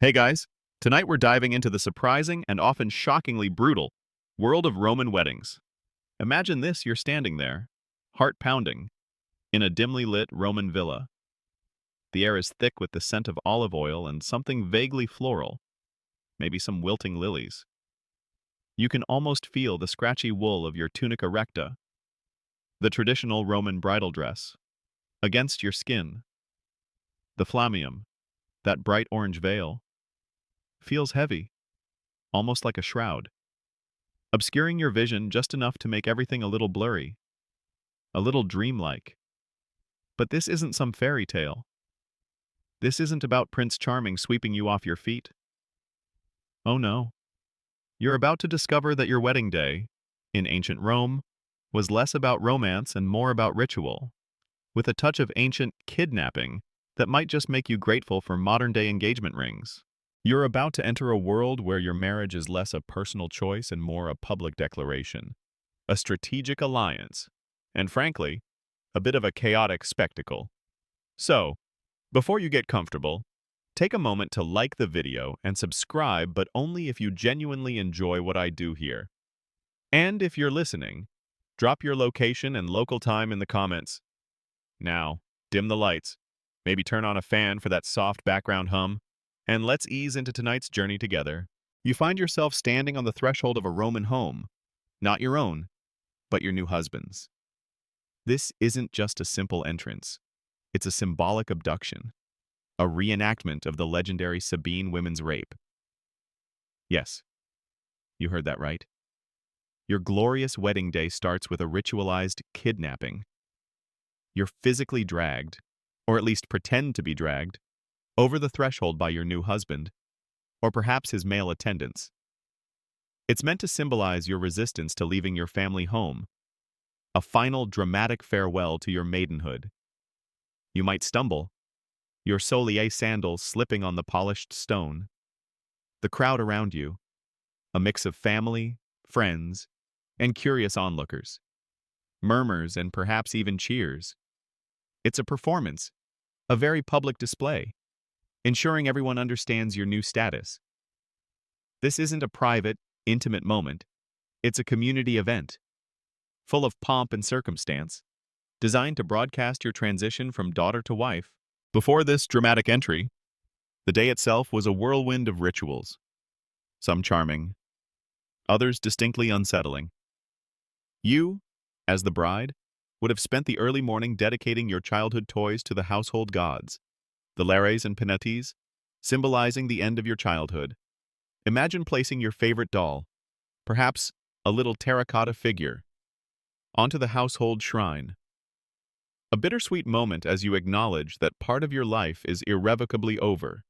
Hey guys, tonight we're diving into the surprising and often shockingly brutal world of Roman weddings. Imagine this: you're standing there, heart pounding, in a dimly lit Roman villa. The air is thick with the scent of olive oil and something vaguely floral, maybe some wilting lilies. You can almost feel the scratchy wool of your tunica recta, the traditional Roman bridal dress, against your skin. The flamium, that bright orange veil, feels heavy, almost like a shroud, obscuring your vision just enough to make everything a little blurry, a little dreamlike. But this isn't some fairy tale. This isn't about Prince Charming sweeping you off your feet. Oh no. You're about to discover that your wedding day, in ancient Rome, was less about romance and more about ritual, with a touch of ancient kidnapping that might just make you grateful for modern-day engagement rings. You're about to enter a world where your marriage is less a personal choice and more a public declaration, a strategic alliance, and frankly, a bit of a chaotic spectacle. So, before you get comfortable, take a moment to like the video and subscribe, but only if you genuinely enjoy what I do here. And if you're listening, drop your location and local time in the comments. Now, dim the lights, maybe turn on a fan for that soft background hum, and let's ease into tonight's journey together. You find yourself standing on the threshold of a Roman home, not your own, but your new husband's. This isn't just a simple entrance. It's a symbolic abduction, a reenactment of the legendary Sabine women's rape. Yes, you heard that right. Your glorious wedding day starts with a ritualized kidnapping. You're physically dragged, or at least pretend to be dragged, over the threshold by your new husband, or perhaps his male attendants. It's meant to symbolize your resistance to leaving your family home, a final dramatic farewell to your maidenhood. You might stumble, your soulier sandals slipping on the polished stone. The crowd around you, a mix of family, friends, and curious onlookers. Murmurs and perhaps even cheers. It's a performance, a very public display, ensuring everyone understands your new status. This isn't a private, intimate moment. It's a community event, full of pomp and circumstance, designed to broadcast your transition from daughter to wife. Before this dramatic entry, the day itself was a whirlwind of rituals, some charming, others distinctly unsettling. You, as the bride, would have spent the early morning dedicating your childhood toys to the household gods, the lares and penates, symbolizing the end of your childhood. Imagine placing your favorite doll, perhaps a little terracotta figure, onto the household shrine. A bittersweet moment as you acknowledge that part of your life is irrevocably over.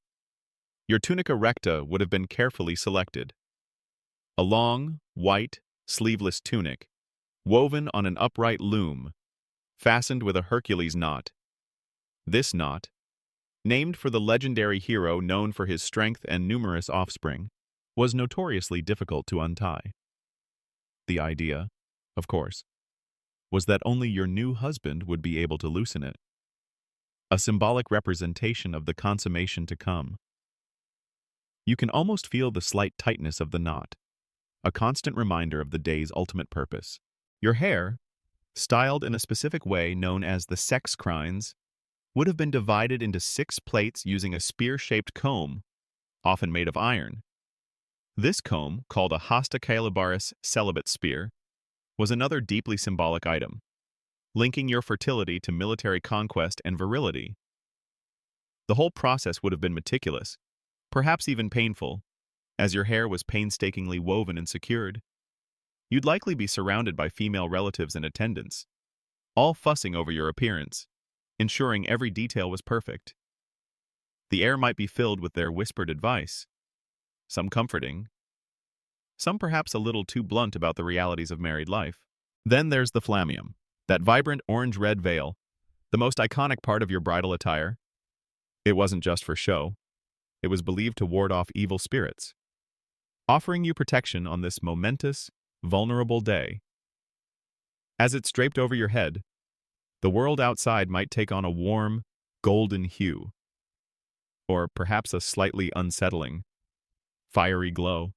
Your tunica recta would have been carefully selected. A long, white, sleeveless tunic, woven on an upright loom, fastened with a Hercules knot. This knot, named for the legendary hero known for his strength and numerous offspring, was notoriously difficult to untie. The idea, of course, was that only your new husband would be able to loosen it, a symbolic representation of the consummation to come. You can almost feel the slight tightness of the knot, a constant reminder of the day's ultimate purpose. Your hair, styled in a specific way known as the sex crines, would have been divided into 6 plaits using a spear-shaped comb, often made of iron. This comb, called a hosta caelibaris celibate spear, was another deeply symbolic item, linking your fertility to military conquest and virility. The whole process would have been meticulous, perhaps even painful, as your hair was painstakingly woven and secured. You'd likely be surrounded by female relatives and attendants, all fussing over your appearance, ensuring every detail was perfect. The air might be filled with their whispered advice, some comforting, some perhaps a little too blunt about the realities of married life. Then there's the flamium, that vibrant orange-red veil, the most iconic part of your bridal attire. It wasn't just for show. It was believed to ward off evil spirits, offering you protection on this momentous, vulnerable day. As it's draped over your head, the world outside might take on a warm, golden hue. or perhaps a slightly unsettling, fiery glow.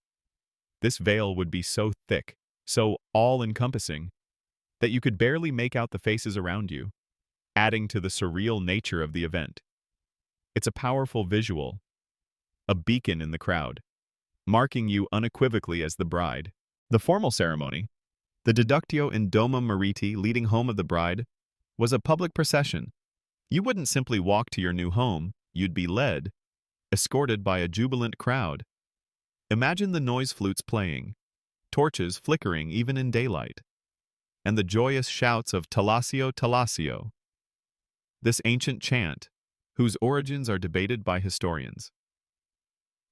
This veil would be so thick, so all-encompassing, that you could barely make out the faces around you, adding to the surreal nature of the event. It's a powerful visual, a beacon in the crowd, marking you unequivocally as the bride. The formal ceremony, the deductio in domum meriti leading home of the bride, was a public procession. You wouldn't simply walk to your new home, you'd be led, escorted by a jubilant crowd. Imagine the noise flutes playing, torches flickering even in daylight, and the joyous shouts of Talasio, Talasio, this ancient chant, whose origins are debated by historians.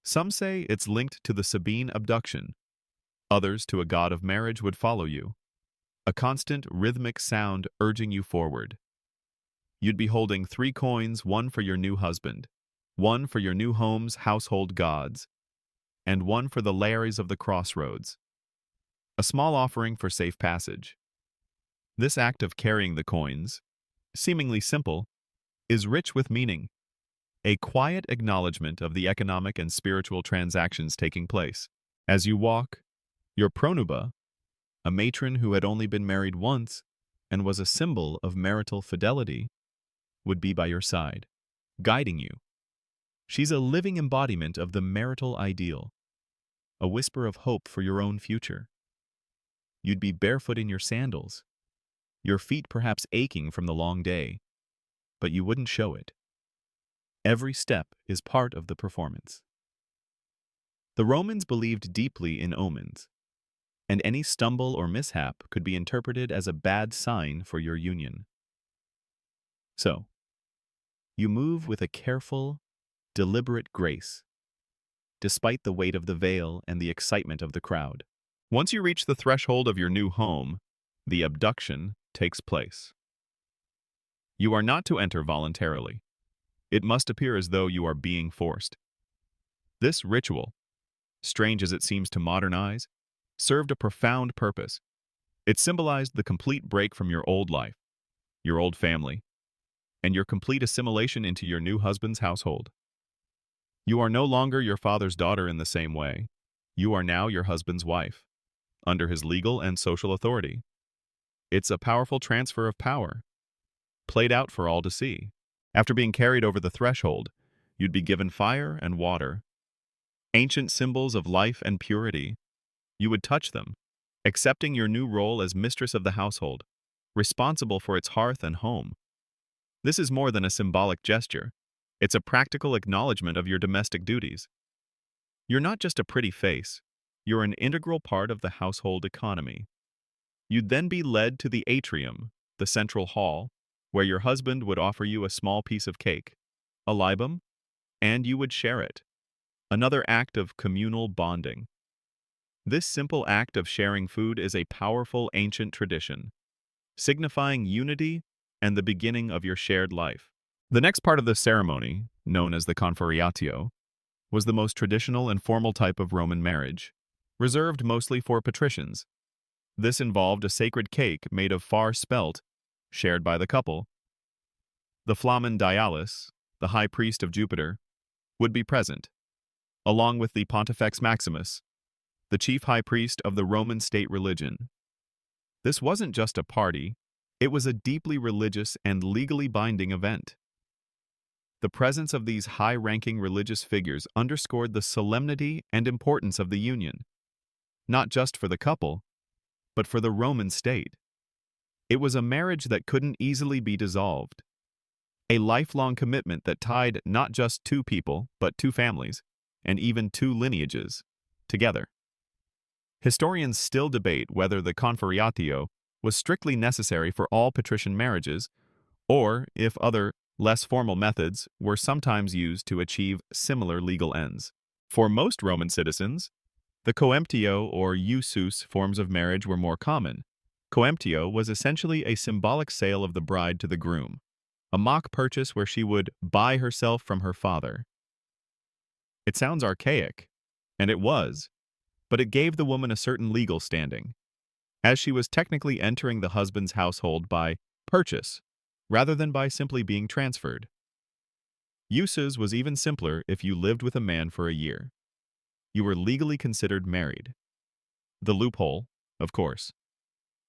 Some say it's linked to the Sabine abduction, others to a god of marriage would follow you, a constant rhythmic sound urging you forward. You'd be holding 3 coins, one for your new husband, one for your new home's household gods, and one for the Lares of the crossroads, a small offering for safe passage. This act of carrying the coins, seemingly simple, is rich with meaning, a quiet acknowledgement of the economic and spiritual transactions taking place. As you walk, your pronuba, a matron who had only been married once and was a symbol of marital fidelity, would be by your side, guiding you. She's a living embodiment of the marital ideal, a whisper of hope for your own future. You'd be barefoot in your sandals, your feet perhaps aching from the long day, but you wouldn't show it. Every step is part of the performance. The Romans believed deeply in omens, and any stumble or mishap could be interpreted as a bad sign for your union. So, you move with a careful, deliberate grace, despite the weight of the veil and the excitement of the crowd. Once you reach the threshold of your new home, the abduction takes place. You are not to enter voluntarily. It must appear as though you are being forced. This ritual, strange as it seems to modern eyes, served a profound purpose. It symbolized the complete break from your old life, your old family, and your complete assimilation into your new husband's household. You are no longer your father's daughter in the same way. You are now your husband's wife, under his legal and social authority. It's a powerful transfer of power, played out for all to see. After being carried over the threshold, you'd be given fire and water, ancient symbols of life and purity. You would touch them, accepting your new role as mistress of the household, responsible for its hearth and home. This is more than a symbolic gesture. It's a practical acknowledgement of your domestic duties. You're not just a pretty face. You're an integral part of the household economy. You'd then be led to the atrium, the central hall, where your husband would offer you a small piece of cake, a libum, and you would share it. Another act of communal bonding. This simple act of sharing food is a powerful ancient tradition, signifying unity and the beginning of your shared life. The next part of the ceremony, known as the confarreatio, was the most traditional and formal type of Roman marriage, reserved mostly for patricians. This involved a sacred cake made of far spelt, shared by the couple. The Flamen Dialis, the high priest of Jupiter, would be present, along with the Pontifex Maximus, the chief high priest of the Roman state religion. This wasn't just a party, it was a deeply religious and legally binding event. The presence of these high-ranking religious figures underscored the solemnity and importance of the union, not just for the couple, but for the Roman state. It was a marriage that couldn't easily be dissolved, a lifelong commitment that tied not just 2 people, but 2 families, and even 2 lineages, together. Historians still debate whether the confarreatio was strictly necessary for all patrician marriages, or if other, less formal methods were sometimes used to achieve similar legal ends. For most Roman citizens, the coemptio or usus forms of marriage were more common. Coemptio was essentially a symbolic sale of the bride to the groom, a mock purchase where she would buy herself from her father. It sounds archaic, and it was, but it gave the woman a certain legal standing, as she was technically entering the husband's household by purchase, rather than by simply being transferred. Uses was even simpler if you lived with a man for a year. You were legally considered married. The loophole, of course,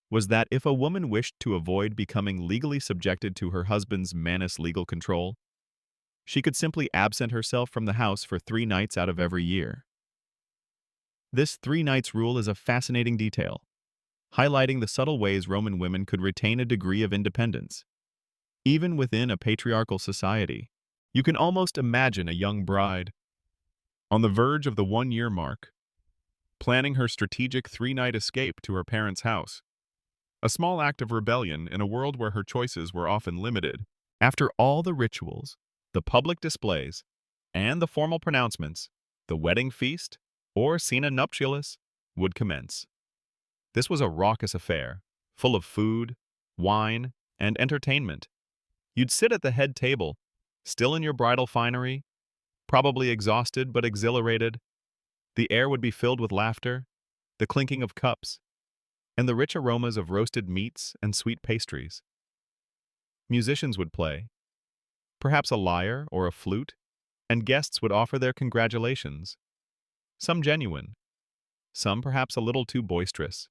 was that if a woman wished to avoid becoming legally subjected to her husband's manus legal control, she could simply absent herself from the house for 3 nights out of every year. This 3 nights rule is a fascinating detail, highlighting the subtle ways Roman women could retain a degree of independence, even within a patriarchal society. You can almost imagine a young bride, on the verge of the 1 year mark, planning her strategic 3 night escape to her parents' house, a small act of rebellion in a world where her choices were often limited. After all the rituals, the public displays, and the formal pronouncements, the wedding feast, or scena nuptialis, would commence. This was a raucous affair, full of food, wine, and entertainment. You'd sit at the head table, still in your bridal finery, probably exhausted but exhilarated. The air would be filled with laughter, the clinking of cups, and the rich aromas of roasted meats and sweet pastries. Musicians would play, perhaps a lyre or a flute, and guests would offer their congratulations, some genuine, some perhaps a little too boisterous.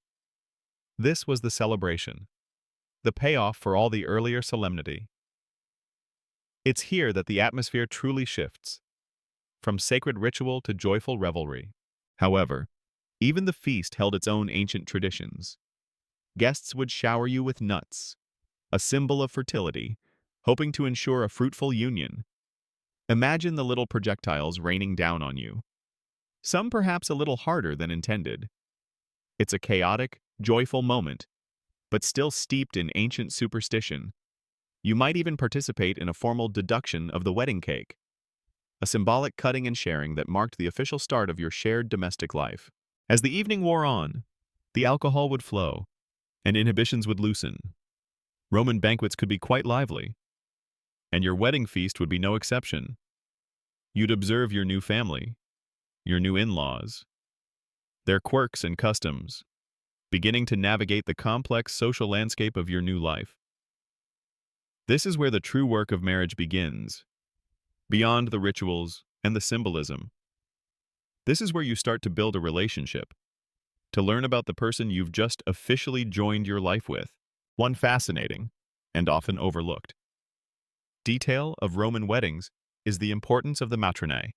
This was the celebration, the payoff for all the earlier solemnity. It's here that the atmosphere truly shifts, from sacred ritual to joyful revelry. However, even the feast held its own ancient traditions. Guests would shower you with nuts, a symbol of fertility, hoping to ensure a fruitful union. Imagine the little projectiles raining down on you, some perhaps a little harder than intended. It's a chaotic, joyful moment, but still steeped in ancient superstition. You might even participate in a formal deduction of the wedding cake, a symbolic cutting and sharing that marked the official start of your shared domestic life. As the evening wore on, the alcohol would flow, and inhibitions would loosen. Roman banquets could be quite lively, and your wedding feast would be no exception. You'd observe your new family, your new in-laws, their quirks and customs, beginning to navigate the complex social landscape of your new life. This is where the true work of marriage begins, beyond the rituals and the symbolism. This is where you start to build a relationship, to learn about the person you've just officially joined your life with. One fascinating, and often overlooked, detail of Roman weddings is the importance of the matronae,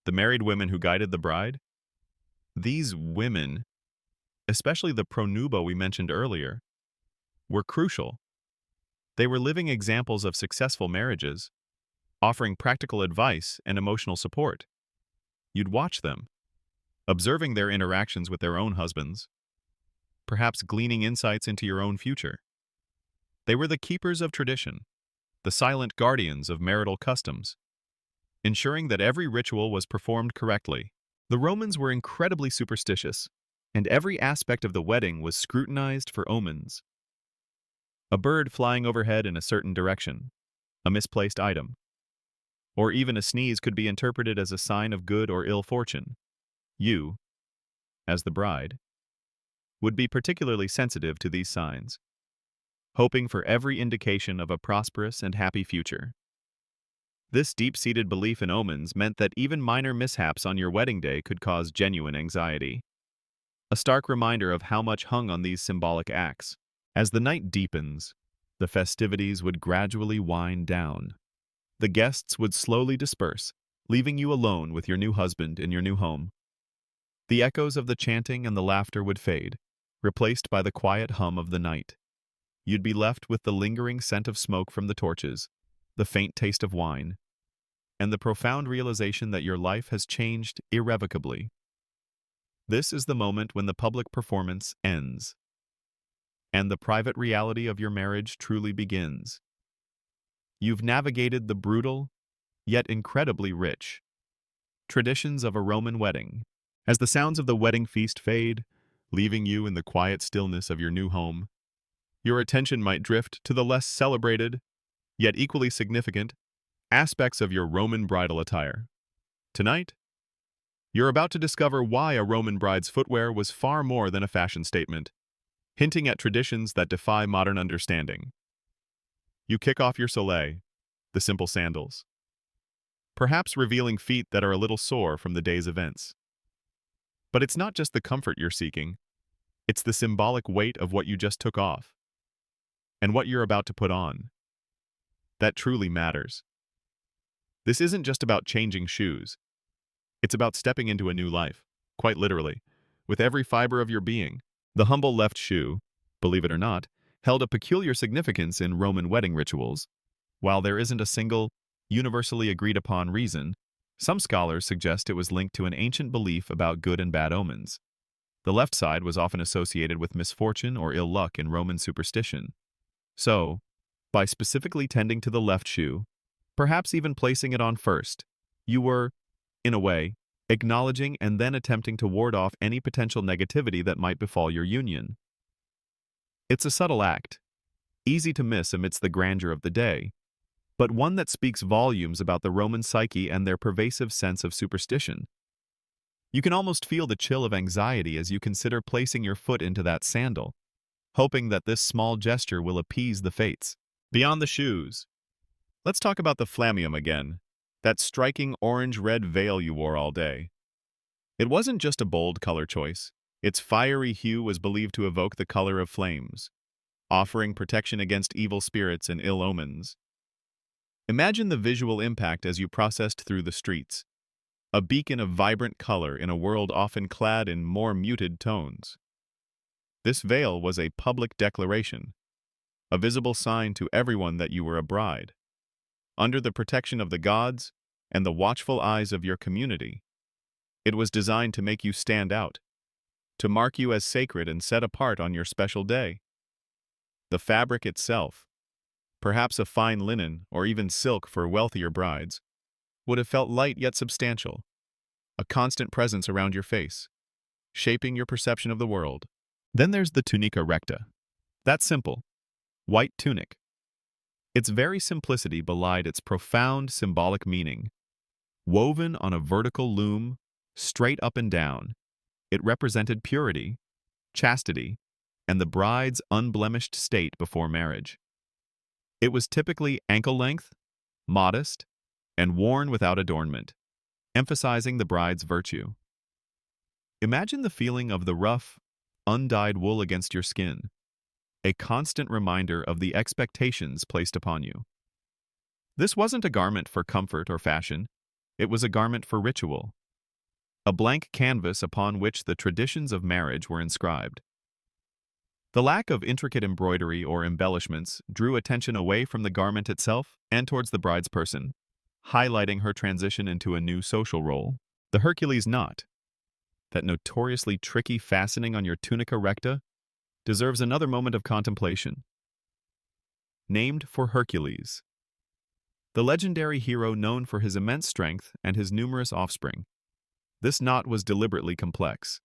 the married women who guided the bride. These women, especially the pronuba we mentioned earlier, were crucial. They were living examples of successful marriages, offering practical advice and emotional support. You'd watch them, observing their interactions with their own husbands, perhaps gleaning insights into your own future. They were the keepers of tradition, the silent guardians of marital customs, ensuring that every ritual was performed correctly. The Romans were incredibly superstitious, and every aspect of the wedding was scrutinized for omens. A bird flying overhead in a certain direction, a misplaced item, or even a sneeze could be interpreted as a sign of good or ill fortune. You, as the bride, would be particularly sensitive to these signs, hoping for every indication of a prosperous and happy future. This deep-seated belief in omens meant that even minor mishaps on your wedding day could cause genuine anxiety, a stark reminder of how much hung on these symbolic acts. As the night deepens, the festivities would gradually wind down. The guests would slowly disperse, leaving you alone with your new husband in your new home. The echoes of the chanting and the laughter would fade, replaced by the quiet hum of the night. You'd be left with the lingering scent of smoke from the torches, the faint taste of wine, and the profound realization that your life has changed irrevocably. This is the moment when the public performance ends, and the private reality of your marriage truly begins. You've navigated the brutal, yet incredibly rich, traditions of a Roman wedding. As the sounds of the wedding feast fade, leaving you in the quiet stillness of your new home, your attention might drift to the less celebrated, yet equally significant, aspects of your Roman bridal attire. Tonight, you're about to discover why a Roman bride's footwear was far more than a fashion statement, hinting at traditions that defy modern understanding. You kick off your soleil, the simple sandals, perhaps revealing feet that are a little sore from the day's events. But it's not just the comfort you're seeking, it's the symbolic weight of what you just took off and what you're about to put on. That truly matters. This isn't just about changing shoes. It's about stepping into a new life, quite literally, with every fiber of your being. The humble left shoe, believe it or not, held a peculiar significance in Roman wedding rituals. While there isn't a single, universally agreed upon reason, some scholars suggest it was linked to an ancient belief about good and bad omens. The left side was often associated with misfortune or ill luck in Roman superstition. So, by specifically tending to the left shoe, perhaps even placing it on first, you were, in a way, acknowledging and then attempting to ward off any potential negativity that might befall your union. It's a subtle act, easy to miss amidst the grandeur of the day, but one that speaks volumes about the Roman psyche and their pervasive sense of superstition. You can almost feel the chill of anxiety as you consider placing your foot into that sandal, hoping that this small gesture will appease the fates. Beyond the shoes, let's talk about the flammeum again, that striking orange-red veil you wore all day. It wasn't just a bold color choice. Its fiery hue was believed to evoke the color of flames, offering protection against evil spirits and ill omens. Imagine the visual impact as you processed through the streets, a beacon of vibrant color in a world often clad in more muted tones. This veil was a public declaration, a visible sign to everyone that you were a bride, under the protection of the gods and the watchful eyes of your community. It was designed to make you stand out, to mark you as sacred and set apart on your special day. The fabric itself, perhaps a fine linen or even silk for wealthier brides, would have felt light yet substantial, a constant presence around your face, shaping your perception of the world. Then there's the tunica recta. That simple, white tunic. Its very simplicity belied its profound symbolic meaning. Woven on a vertical loom, straight up and down, it represented purity, chastity, and the bride's unblemished state before marriage. It was typically ankle-length, modest, and worn without adornment, emphasizing the bride's virtue. Imagine the feeling of the rough, undyed wool against your skin, a constant reminder of the expectations placed upon you. This wasn't a garment for comfort or fashion, it was a garment for ritual, a blank canvas upon which the traditions of marriage were inscribed. The lack of intricate embroidery or embellishments drew attention away from the garment itself and towards the bride's person, highlighting her transition into a new social role. The Hercules knot, that notoriously tricky fastening on your tunica recta, deserves another moment of contemplation. Named for Hercules, the legendary hero known for his immense strength and his numerous offspring, this knot was deliberately complex.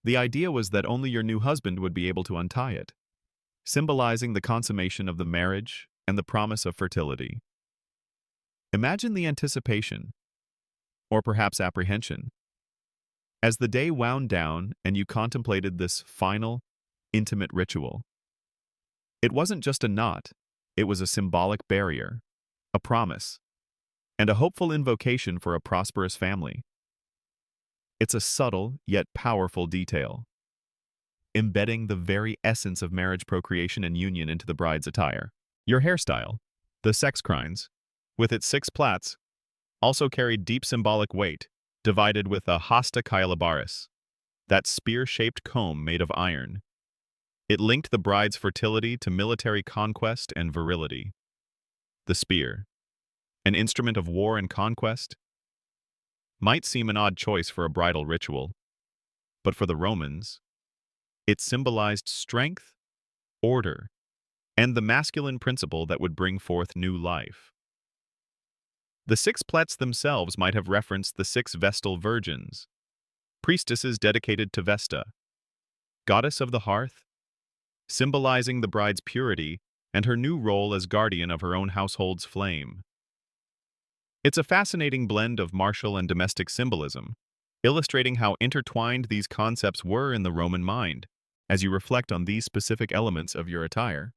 The idea was that only your new husband would be able to untie it, symbolizing the consummation of the marriage and the promise of fertility. Imagine the anticipation, or perhaps apprehension, as the day wound down and you contemplated this final, intimate ritual. It wasn't just a knot, it was a symbolic barrier, a promise, and a hopeful invocation for a prosperous family. It's a subtle yet powerful detail, embedding the very essence of marriage, procreation, and union into the bride's attire. Your hairstyle, the sex crines, with its 6 plaits, also carried deep symbolic weight, divided with a hasta caelabaris, that spear-shaped comb made of iron. It linked the bride's fertility to military conquest and virility. The spear, an instrument of war and conquest, might seem an odd choice for a bridal ritual, but for the Romans, it symbolized strength, order, and the masculine principle that would bring forth new life. The 6 plaits themselves might have referenced the 6 Vestal virgins, priestesses dedicated to Vesta, goddess of the hearth, symbolizing the bride's purity and her new role as guardian of her own household's flame. It's a fascinating blend of martial and domestic symbolism, illustrating how intertwined these concepts were in the Roman mind, as you reflect on these specific elements of your attire.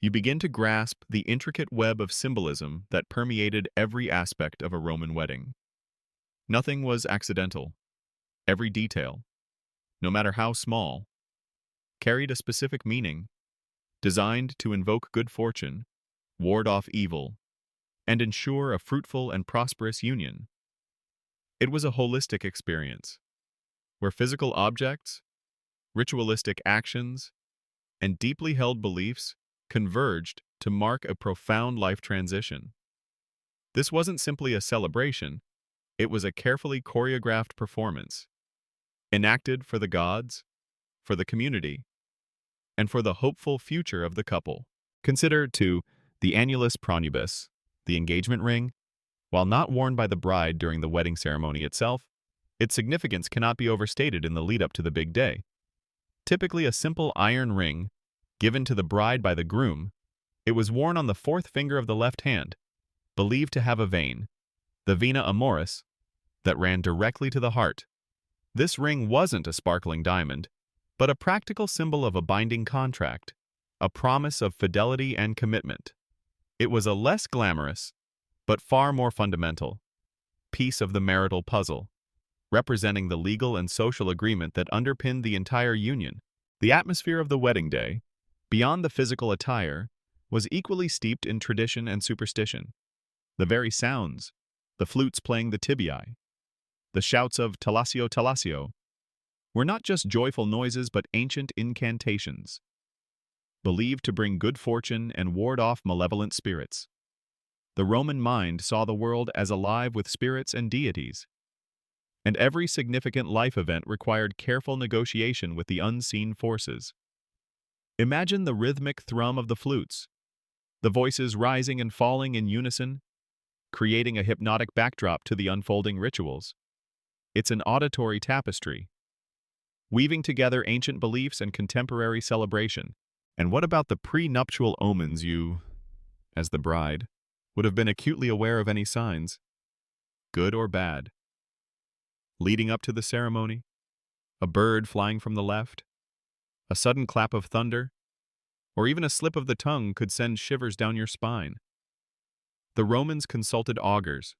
you begin to grasp the intricate web of symbolism that permeated every aspect of a Roman wedding. Nothing was accidental. Every detail, no matter how small, carried a specific meaning, designed to invoke good fortune, ward off evil, and ensure a fruitful and prosperous union. It was a holistic experience, where physical objects, ritualistic actions, and deeply held beliefs converged to mark a profound life transition. This wasn't simply a celebration, it was a carefully choreographed performance, enacted for the gods, for the community, and for the hopeful future of the couple. Consider, too, the annulus pronubis, the engagement ring. While not worn by the bride during the wedding ceremony itself, its significance cannot be overstated in the lead-up to the big day. Typically a simple iron ring given to the bride by the groom, it was worn on the fourth finger of the left hand, believed to have a vein, the vena amoris, that ran directly to the heart. This ring wasn't a sparkling diamond, but a practical symbol of a binding contract, a promise of fidelity and commitment. It was a less glamorous, but far more fundamental, piece of the marital puzzle, representing the legal and social agreement that underpinned the entire union. The atmosphere of the wedding day, beyond the physical attire, was equally steeped in tradition and superstition. The very sounds, the flutes playing the tibiae, the shouts of Talasio Talasio, were not just joyful noises but ancient incantations, believed to bring good fortune and ward off malevolent spirits. The Roman mind saw the world as alive with spirits and deities, and every significant life event required careful negotiation with the unseen forces. Imagine the rhythmic thrum of the flutes, the voices rising and falling in unison, creating a hypnotic backdrop to the unfolding rituals. It's an auditory tapestry, weaving together ancient beliefs and contemporary celebration. And what about the prenuptial omens? You, as the bride, would have been acutely aware of any signs, good or bad. Leading up to the ceremony, a bird flying from the left, a sudden clap of thunder, or even a slip of the tongue could send shivers down your spine. The Romans consulted augurs,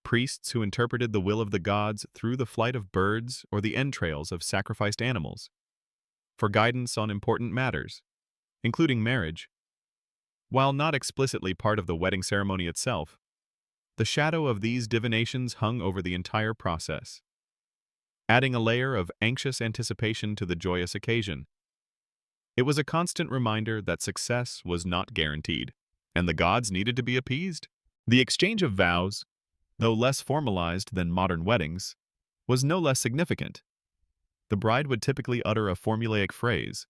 priests who interpreted the will of the gods through the flight of birds or the entrails of sacrificed animals, for guidance on important matters, including marriage. While not explicitly part of the wedding ceremony itself, the shadow of these divinations hung over the entire process, adding a layer of anxious anticipation to the joyous occasion. It was a constant reminder that success was not guaranteed, and the gods needed to be appeased. The exchange of vows, though less formalized than modern weddings, was no less significant. The bride would typically utter a formulaic phrase,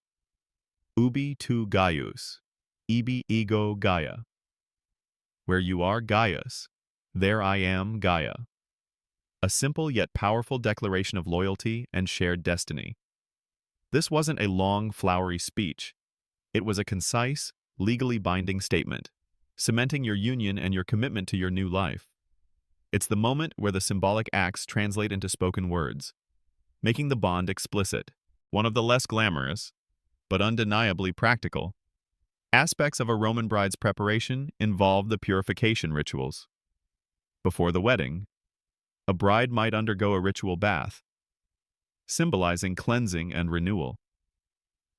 ubi tu Gaius, ibi ego Gaia. Where you are Gaius, there I am Gaia. A simple yet powerful declaration of loyalty and shared destiny. This wasn't a long, flowery speech. It was a concise, legally binding statement, cementing your union and your commitment to your new life. It's the moment where the symbolic acts translate into spoken words, making the bond explicit. One of the less glamorous, but undeniably practical, aspects of a Roman bride's preparation involved the purification rituals. Before the wedding, a bride might undergo a ritual bath, symbolizing cleansing and renewal.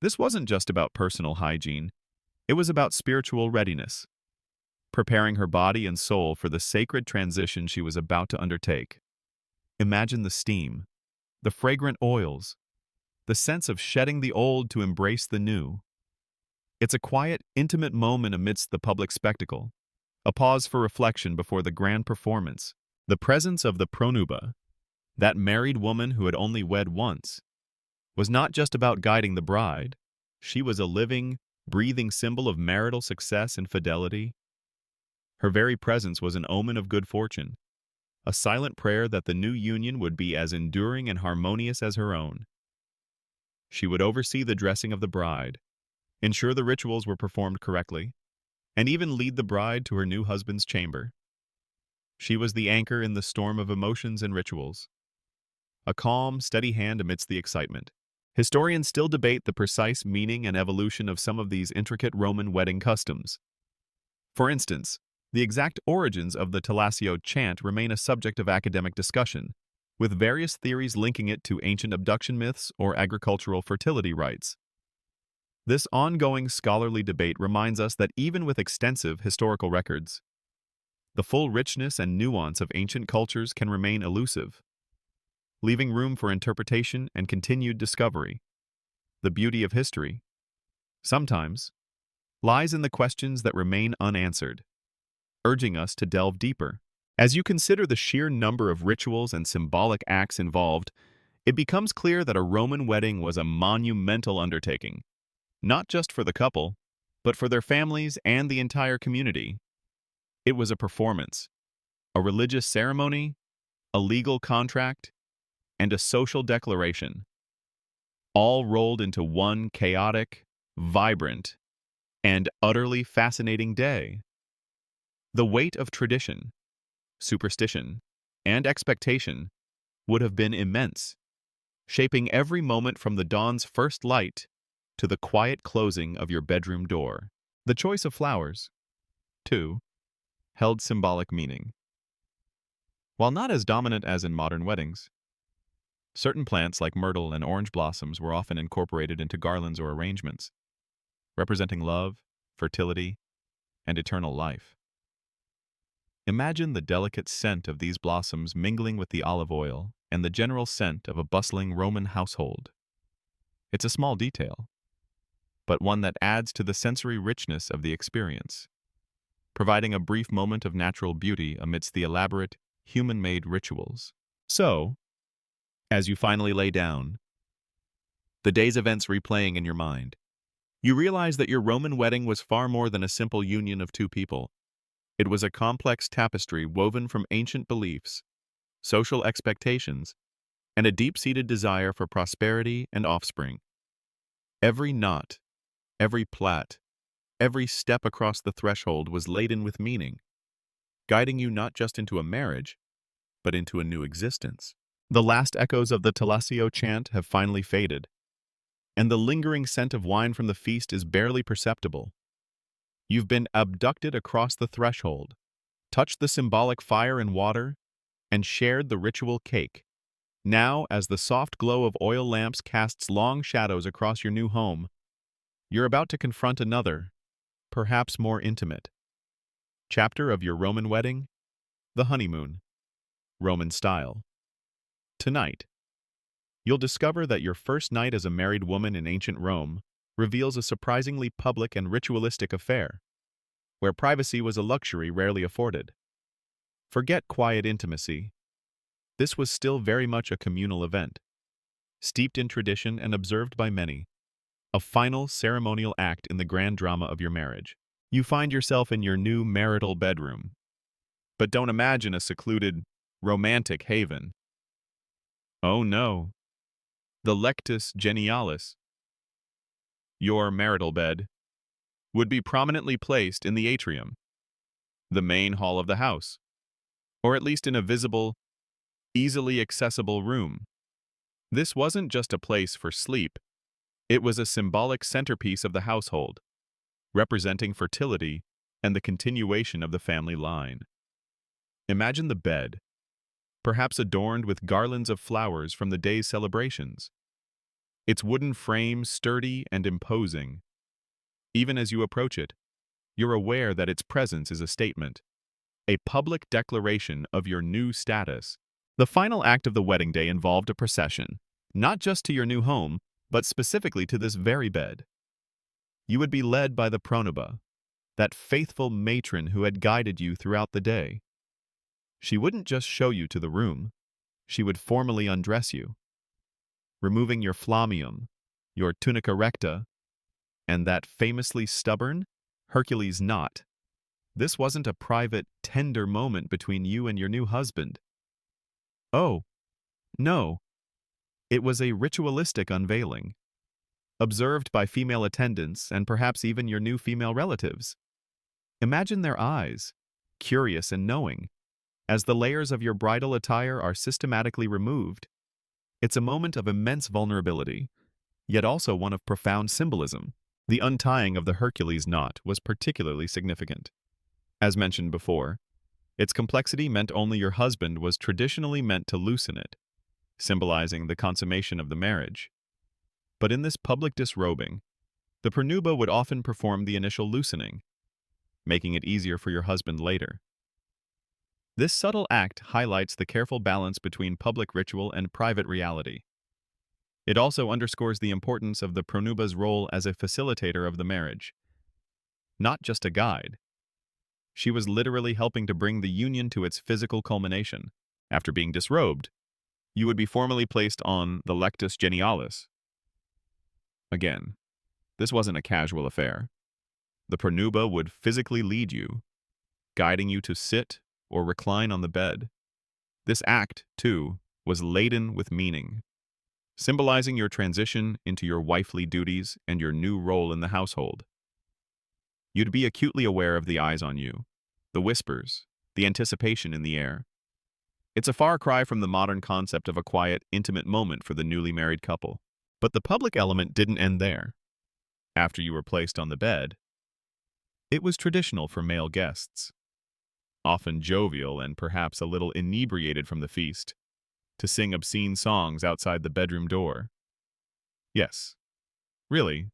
This wasn't just about personal hygiene, it was about spiritual readiness, preparing her body and soul for the sacred transition she was about to undertake. Imagine the steam, the fragrant oils, the sense of shedding the old to embrace the new. It's a quiet, intimate moment amidst the public spectacle, a pause for reflection before the grand performance. The presence of the pronuba, that married woman who had only wed once, was not just about guiding the bride. She was a living, breathing symbol of marital success and fidelity. Her very presence was an omen of good fortune, a silent prayer that the new union would be as enduring and harmonious as her own. She would oversee the dressing of the bride, ensure the rituals were performed correctly, and even lead the bride to her new husband's chamber. She was the anchor in the storm of emotions and rituals, a calm, steady hand amidst the excitement. Historians still debate the precise meaning and evolution of some of these intricate Roman wedding customs. For instance, the exact origins of the Talasio chant remain a subject of academic discussion, with various theories linking it to ancient abduction myths or agricultural fertility rites. This ongoing scholarly debate reminds us that even with extensive historical records, the full richness and nuance of ancient cultures can remain elusive, leaving room for interpretation and continued discovery. The beauty of history, sometimes, lies in the questions that remain unanswered, urging us to delve deeper. As you consider the sheer number of rituals and symbolic acts involved, it becomes clear that a Roman wedding was a monumental undertaking, not just for the couple, but for their families and the entire community. It was a performance, a religious ceremony, a legal contract, and a social declaration, all rolled into one chaotic, vibrant, and utterly fascinating day. The weight of tradition, superstition, and expectation would have been immense, shaping every moment from the dawn's first light to the quiet closing of your bedroom door. The choice of flowers, too, held symbolic meaning. While not as dominant as in modern weddings, certain plants like myrtle and orange blossoms were often incorporated into garlands or arrangements, representing love, fertility, and eternal life. Imagine the delicate scent of these blossoms mingling with the olive oil and the general scent of a bustling Roman household. It's a small detail, but one that adds to the sensory richness of the experience, providing a brief moment of natural beauty amidst the elaborate, human-made rituals. So, as you finally lay down, the day's events replaying in your mind, you realize that your Roman wedding was far more than a simple union of two people. It was a complex tapestry woven from ancient beliefs, social expectations, and a deep-seated desire for prosperity and offspring. Every knot, every plait, every step across the threshold was laden with meaning, guiding you not just into a marriage, but into a new existence. The last echoes of the Talasio chant have finally faded, and the lingering scent of wine from the feast is barely perceptible. You've been abducted across the threshold, touched the symbolic fire and water, and shared the ritual cake. Now, as the soft glow of oil lamps casts long shadows across your new home, you're about to confront another, perhaps more intimate, chapter of your Roman wedding, the honeymoon, Roman style. Tonight, you'll discover that your first night as a married woman in ancient Rome reveals a surprisingly public and ritualistic affair, where privacy was a luxury rarely afforded. Forget quiet intimacy. This was still very much a communal event, steeped in tradition and observed by many, a final ceremonial act in the grand drama of your marriage. You find yourself in your new marital bedroom. But don't imagine a secluded, romantic haven. Oh no, the lectus genialis, your marital bed, would be prominently placed in the atrium, the main hall of the house, or at least in a visible, easily accessible room. This wasn't just a place for sleep, it was a symbolic centerpiece of the household, representing fertility and the continuation of the family line. Imagine the bed, perhaps adorned with garlands of flowers from the day's celebrations, its wooden frame sturdy and imposing. Even as you approach it, you're aware that its presence is a statement, a public declaration of your new status. The final act of the wedding day involved a procession, not just to your new home, but specifically to this very bed. You would be led by the pronuba, that faithful matron who had guided you throughout the day. She wouldn't just show you to the room, she would formally undress you, removing your flamium, your tunica recta, and that famously stubborn Hercules knot. This wasn't a private, tender moment between you and your new husband. Oh, no. It was a ritualistic unveiling, observed by female attendants and perhaps even your new female relatives. Imagine their eyes, curious and knowing, as the layers of your bridal attire are systematically removed. It's a moment of immense vulnerability, yet also one of profound symbolism. The untying of the Hercules knot was particularly significant. As mentioned before, its complexity meant only your husband was traditionally meant to loosen it, symbolizing the consummation of the marriage. But in this public disrobing, the pranuba would often perform the initial loosening, making it easier for your husband later. This subtle act highlights the careful balance between public ritual and private reality. It also underscores the importance of the pranuba's role as a facilitator of the marriage, not just a guide. She was literally helping to bring the union to its physical culmination. After being disrobed, you would be formally placed on the lectus genialis. Again, this wasn't a casual affair. The pranuba would physically lead you, guiding you to sit or recline on the bed. This act, too, was laden with meaning, symbolizing your transition into your wifely duties and your new role in the household. You'd be acutely aware of the eyes on you, the whispers, the anticipation in the air. It's a far cry from the modern concept of a quiet, intimate moment for the newly married couple. But the public element didn't end there. After you were placed on the bed, it was traditional for male guests, often jovial and perhaps a little inebriated from the feast, to sing obscene songs outside the bedroom door. Yes, really.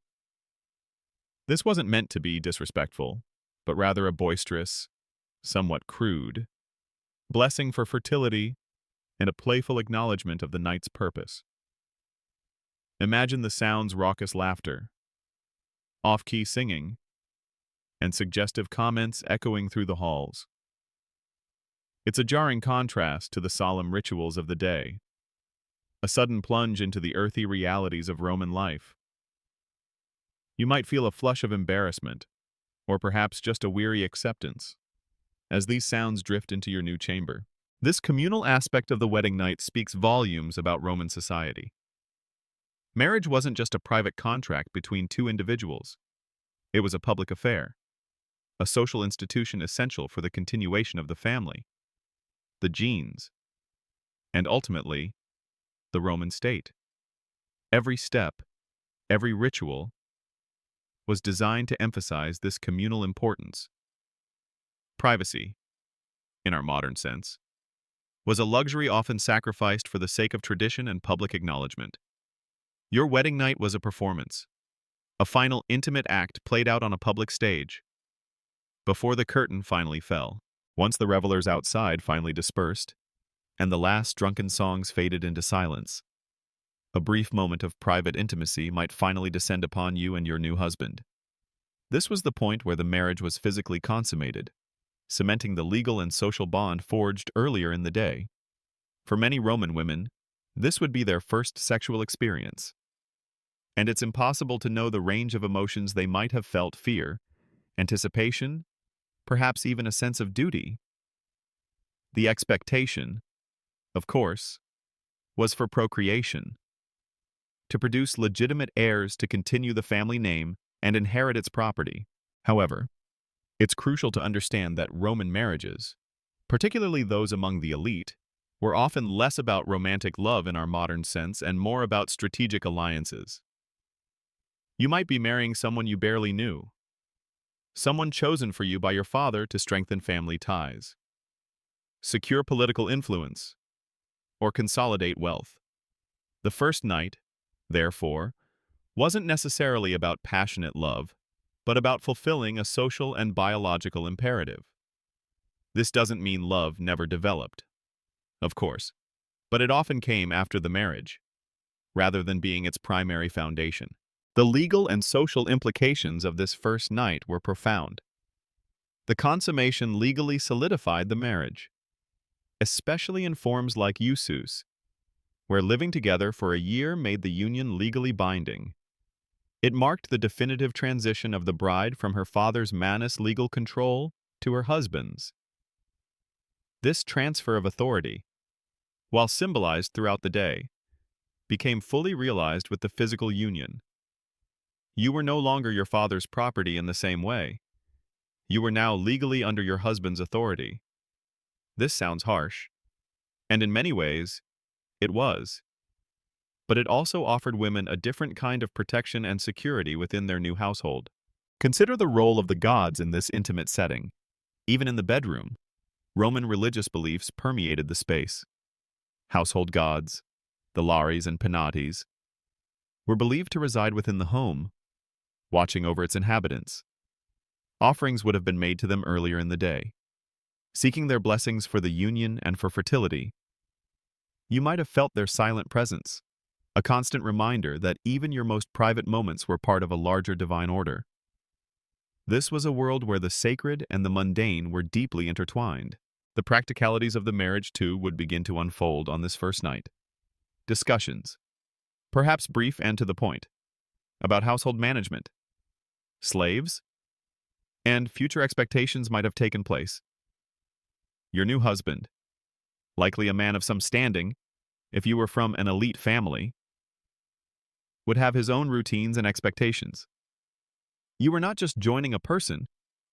This wasn't meant to be disrespectful, but rather a boisterous, somewhat crude, blessing for fertility and a playful acknowledgement of the night's purpose. Imagine the sound's raucous laughter, off-key singing, and suggestive comments echoing through the halls. It's a jarring contrast to the solemn rituals of the day, a sudden plunge into the earthy realities of Roman life. You might feel a flush of embarrassment, or perhaps just a weary acceptance, as these sounds drift into your new chamber. This communal aspect of the wedding night speaks volumes about Roman society. Marriage wasn't just a private contract between two individuals. It was a public affair, a social institution essential for the continuation of the family, the genes, and ultimately, the Roman state. Every step, every ritual, was designed to emphasize this communal importance. Privacy, in our modern sense, was a luxury often sacrificed for the sake of tradition and public acknowledgement. Your wedding night was a performance, a final intimate act played out on a public stage, before the curtain finally fell. Once the revelers outside finally dispersed, and the last drunken songs faded into silence, a brief moment of private intimacy might finally descend upon you and your new husband. This was the point where the marriage was physically consummated, cementing the legal and social bond forged earlier in the day. For many Roman women, this would be their first sexual experience. And it's impossible to know the range of emotions they might have felt: fear, anticipation, perhaps even a sense of duty. The expectation, of course, was for procreation, to produce legitimate heirs to continue the family name and inherit its property. However, it's crucial to understand that Roman marriages, particularly those among the elite, were often less about romantic love in our modern sense and more about strategic alliances. You might be marrying someone you barely knew, someone chosen for you by your father to strengthen family ties, secure political influence, or consolidate wealth. The first night, therefore, wasn't necessarily about passionate love, but about fulfilling a social and biological imperative. This doesn't mean love never developed, of course, but it often came after the marriage, rather than being its primary foundation. The legal and social implications of this first night were profound. The consummation legally solidified the marriage, especially in forms like usus, where living together for a year made the union legally binding. It marked the definitive transition of the bride from her father's manus legal control to her husband's. This transfer of authority, while symbolized throughout the day, became fully realized with the physical union. You were no longer your father's property in the same way. You were now legally under your husband's authority. This sounds harsh, and in many ways, it was. but it also offered women a different kind of protection and security within their new household. Consider the role of the gods in this intimate setting. Even in the bedroom, Roman religious beliefs permeated the space. Household gods, the Lares and Penates, were believed to reside within the home, watching over its inhabitants. Offerings would have been made to them earlier in the day, seeking their blessings for the union and for fertility. You might have felt their silent presence, a constant reminder that even your most private moments were part of a larger divine order. This was a world where the sacred and the mundane were deeply intertwined. The practicalities of the marriage, too, would begin to unfold on this first night. Discussions, perhaps brief and to the point, about household management, slaves, and future expectations might have taken place. Your new husband, likely a man of some standing, if you were from an elite family, would have his own routines and expectations. You were not just joining a person,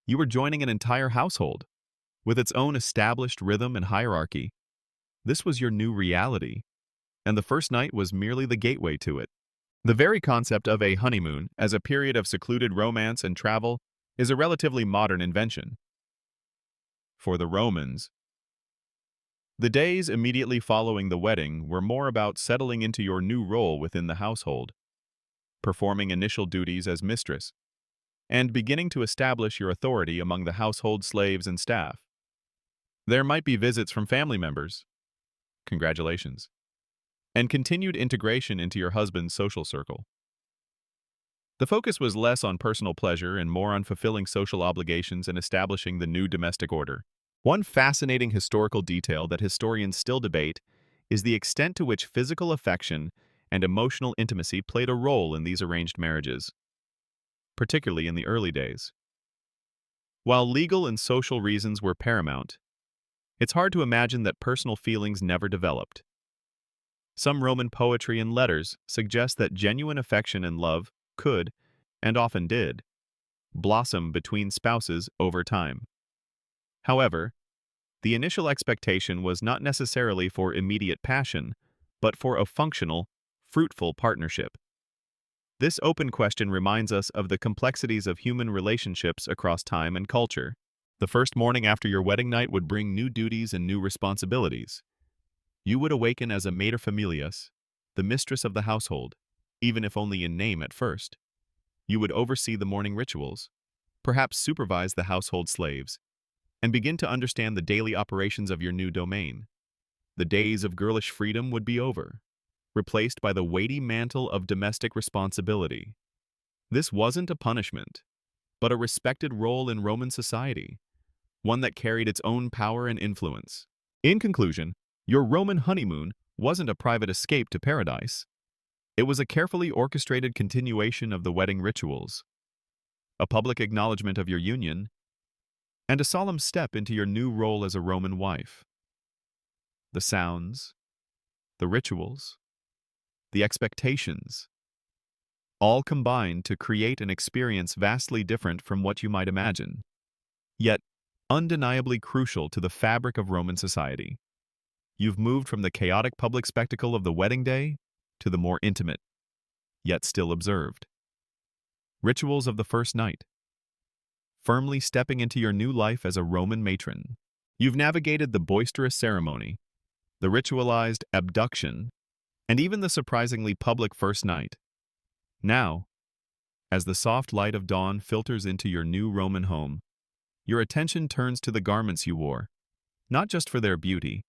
you were joining an entire household, with its own established rhythm and hierarchy. This was your new reality, and the first night was merely the gateway to it. The very concept of a honeymoon as a period of secluded romance and travel is a relatively modern invention. For the Romans, the days immediately following the wedding were more about settling into your new role within the household, performing initial duties as mistress, and beginning to establish your authority among the household slaves and staff. There might be visits from family members, congratulations, and continued integration into your husband's social circle. The focus was less on personal pleasure and more on fulfilling social obligations and establishing the new domestic order. One fascinating historical detail that historians still debate is the extent to which physical affection and emotional intimacy played a role in these arranged marriages, particularly in the early days. While legal and social reasons were paramount, it's hard to imagine that personal feelings never developed. Some Roman poetry and letters suggest that genuine affection and love could, and often did, blossom between spouses over time. However, the initial expectation was not necessarily for immediate passion, but for a functional, fruitful partnership. This open question reminds us of the complexities of human relationships across time and culture. The first morning after your wedding night would bring new duties and new responsibilities. You would awaken as a mater familias, the mistress of the household, even if only in name at first. You would oversee the morning rituals, perhaps supervise the household slaves, and begin to understand the daily operations of your new domain. The days of girlish freedom would be over, replaced by the weighty mantle of domestic responsibility. This wasn't a punishment, but a respected role in Roman society, one that carried its own power and influence. In conclusion, your Roman honeymoon wasn't a private escape to paradise. It was a carefully orchestrated continuation of the wedding rituals, a public acknowledgement of your union, and a solemn step into your new role as a Roman wife. The sounds, the rituals, the expectations, all combined to create an experience vastly different from what you might imagine, yet undeniably crucial to the fabric of Roman society. You've moved from the chaotic public spectacle of the wedding day to the more intimate, yet still observed, rituals of the first night, firmly stepping into your new life as a Roman matron. You've navigated the boisterous ceremony, the ritualized abduction, and even the surprisingly public first night. Now, as the soft light of dawn filters into your new Roman home, your attention turns to the garments you wore, not just for their beauty,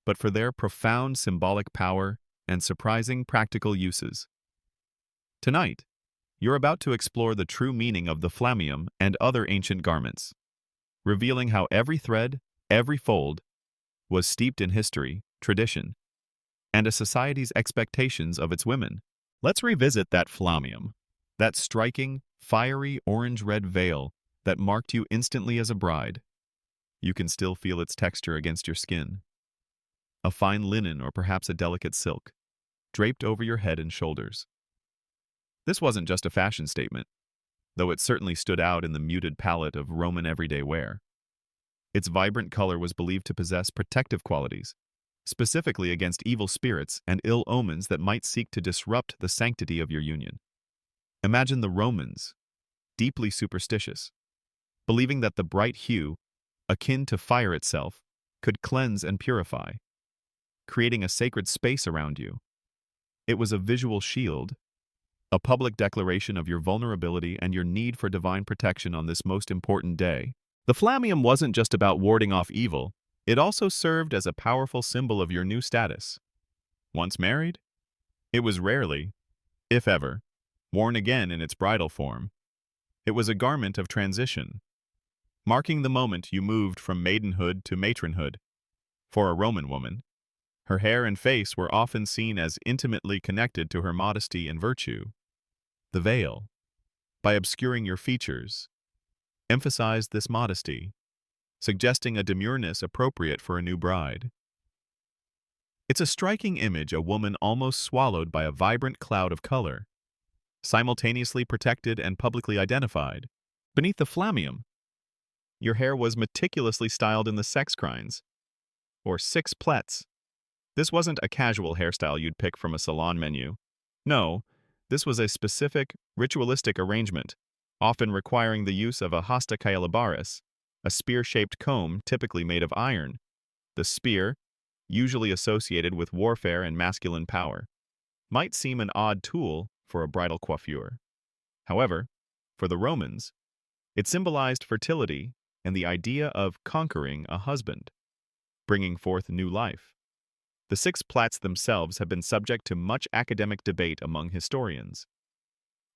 but for their profound symbolic power and surprising practical uses. Tonight, you're about to explore the true meaning of the flammium and other ancient garments, revealing how every thread, every fold, was steeped in history, tradition, and a society's expectations of its women. Let's revisit that flammium, that striking, fiery orange-red veil that marked you instantly as a bride. You can still feel its texture against your skin. A fine linen or perhaps a delicate silk, draped over your head and shoulders. This wasn't just a fashion statement, though it certainly stood out in the muted palette of Roman everyday wear. Its vibrant color was believed to possess protective qualities, specifically against evil spirits and ill omens that might seek to disrupt the sanctity of your union. Imagine the Romans, deeply superstitious, believing that the bright hue, akin to fire itself, could cleanse and purify, creating a sacred space around you. It was a visual shield, a public declaration of your vulnerability and your need for divine protection on this most important day. The flammeum wasn't just about warding off evil, it also served as a powerful symbol of your new status. Once married, it was rarely, if ever, worn again in its bridal form. It was a garment of transition, marking the moment you moved from maidenhood to matronhood. For a Roman woman, her hair and face were often seen as intimately connected to her modesty and virtue. The veil, by obscuring your features, emphasized this modesty, suggesting a demureness appropriate for a new bride. It's a striking image, a woman almost swallowed by a vibrant cloud of color, simultaneously protected and publicly identified. Beneath the flammeum, your hair was meticulously styled in the sexcrines, or six plaits. This wasn't a casual hairstyle you'd pick from a salon menu. No, this was a specific, ritualistic arrangement, often requiring the use of a hasta caelibaris, a spear-shaped comb typically made of iron. The spear, usually associated with warfare and masculine power, might seem an odd tool for a bridal coiffure. However, for the Romans, it symbolized fertility and the idea of conquering a husband, bringing forth new life. The six plaits themselves have been subject to much academic debate among historians.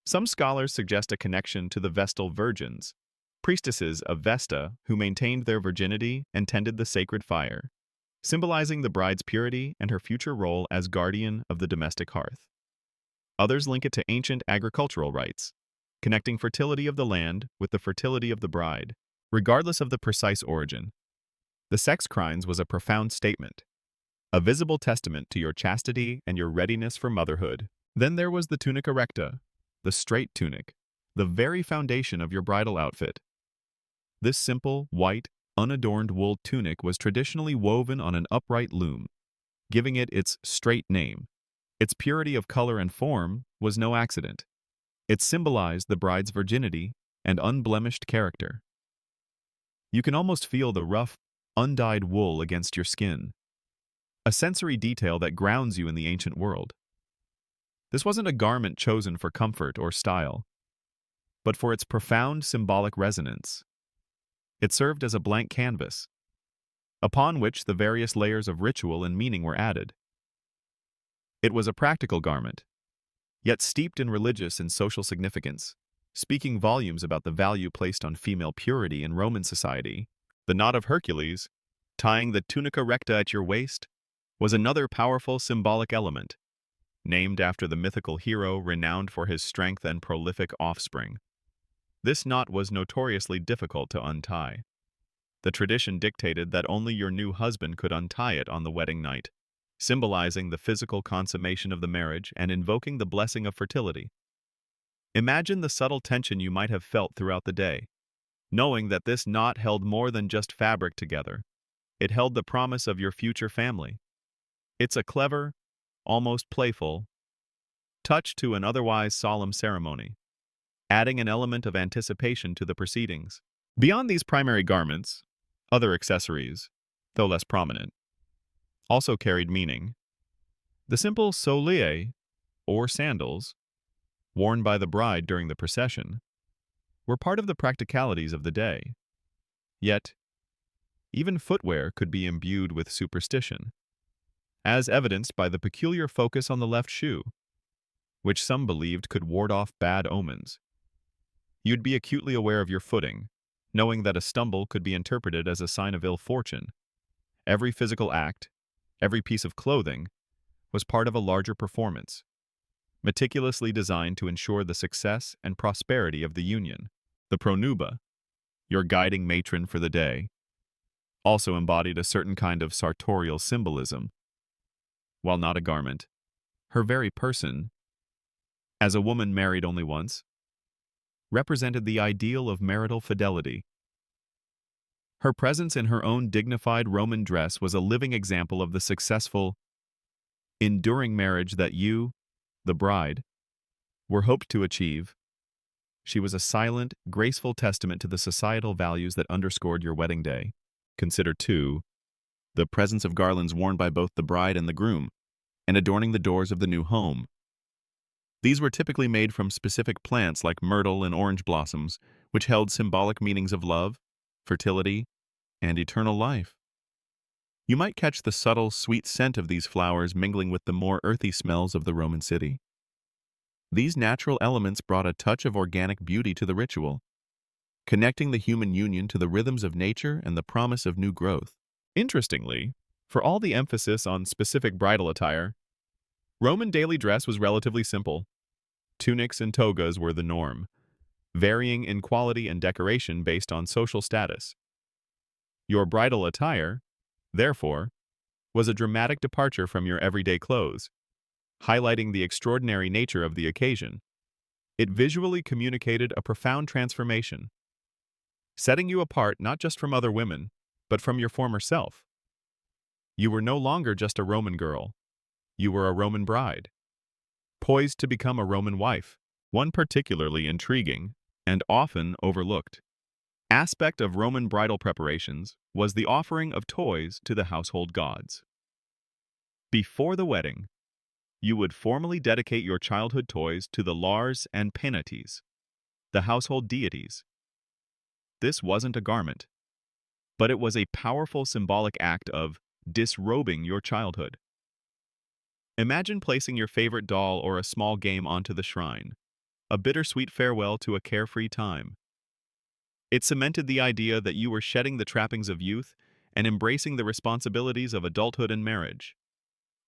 Some scholars suggest a connection to the Vestal Virgins, priestesses of Vesta who maintained their virginity and tended the sacred fire, symbolizing the bride's purity and her future role as guardian of the domestic hearth. Others link it to ancient agricultural rites, connecting fertility of the land with the fertility of the bride. Regardless of the precise origin, the sexcrines was a profound statement, a visible testament to your chastity and your readiness for motherhood. Then there was the tunica recta, the straight tunic, the very foundation of your bridal outfit. This simple, white, unadorned wool tunic was traditionally woven on an upright loom, giving it its straight name. Its purity of color and form was no accident. It symbolized the bride's virginity and unblemished character. You can almost feel the rough, undyed wool against your skin, a sensory detail that grounds you in the ancient world. This wasn't a garment chosen for comfort or style, but for its profound symbolic resonance. It served as a blank canvas, upon which the various layers of ritual and meaning were added. It was a practical garment, yet steeped in religious and social significance, speaking volumes about the value placed on female purity in Roman society. The knot of Hercules, tying the tunica recta at your waist, was another powerful symbolic element, named after the mythical hero renowned for his strength and prolific offspring. This knot was notoriously difficult to untie. The tradition dictated that only your new husband could untie it on the wedding night, symbolizing the physical consummation of the marriage and invoking the blessing of fertility. Imagine the subtle tension you might have felt throughout the day, knowing that this knot held more than just fabric together. It held the promise of your future family. It's a clever, almost playful, touch to an otherwise solemn ceremony, adding an element of anticipation to the proceedings. Beyond these primary garments, other accessories, though less prominent, also carried meaning. The simple souliers, or sandals, worn by the bride during the procession, were part of the practicalities of the day. Yet, even footwear could be imbued with superstition, as evidenced by the peculiar focus on the left shoe, which some believed could ward off bad omens. You'd be acutely aware of your footing, knowing that a stumble could be interpreted as a sign of ill fortune. Every physical act, every piece of clothing, was part of a larger performance, meticulously designed to ensure the success and prosperity of the union. The pronuba, your guiding matron for the day, also embodied a certain kind of sartorial symbolism. While not a garment, her very person, as a woman married only once, represented the ideal of marital fidelity. Her presence in her own dignified Roman dress was a living example of the successful, enduring marriage that you, the bride, were hoped to achieve. She was a silent, graceful testament to the societal values that underscored your wedding day. Consider, too, the presence of garlands worn by both the bride and the groom, and adorning the doors of the new home. These were typically made from specific plants like myrtle and orange blossoms, which held symbolic meanings of love, fertility, and eternal life. You might catch the subtle, sweet scent of these flowers mingling with the more earthy smells of the Roman city. These natural elements brought a touch of organic beauty to the ritual, connecting the human union to the rhythms of nature and the promise of new growth. Interestingly, for all the emphasis on specific bridal attire, Roman daily dress was relatively simple. Tunics and togas were the norm, varying in quality and decoration based on social status. Your bridal attire, therefore, was a dramatic departure from your everyday clothes, highlighting the extraordinary nature of the occasion. It visually communicated a profound transformation, setting you apart not just from other women, but from your former self. You were no longer just a Roman girl. You were a Roman bride, poised to become a Roman wife. One particularly intriguing, and often overlooked, aspect of Roman bridal preparations was the offering of toys to the household gods. Before the wedding, you would formally dedicate your childhood toys to the Lars and Penates, the household deities. This wasn't a garment, but it was a powerful symbolic act of disrobing your childhood. Imagine placing your favorite doll or a small game onto the shrine, a bittersweet farewell to a carefree time. It cemented the idea that you were shedding the trappings of youth and embracing the responsibilities of adulthood and marriage.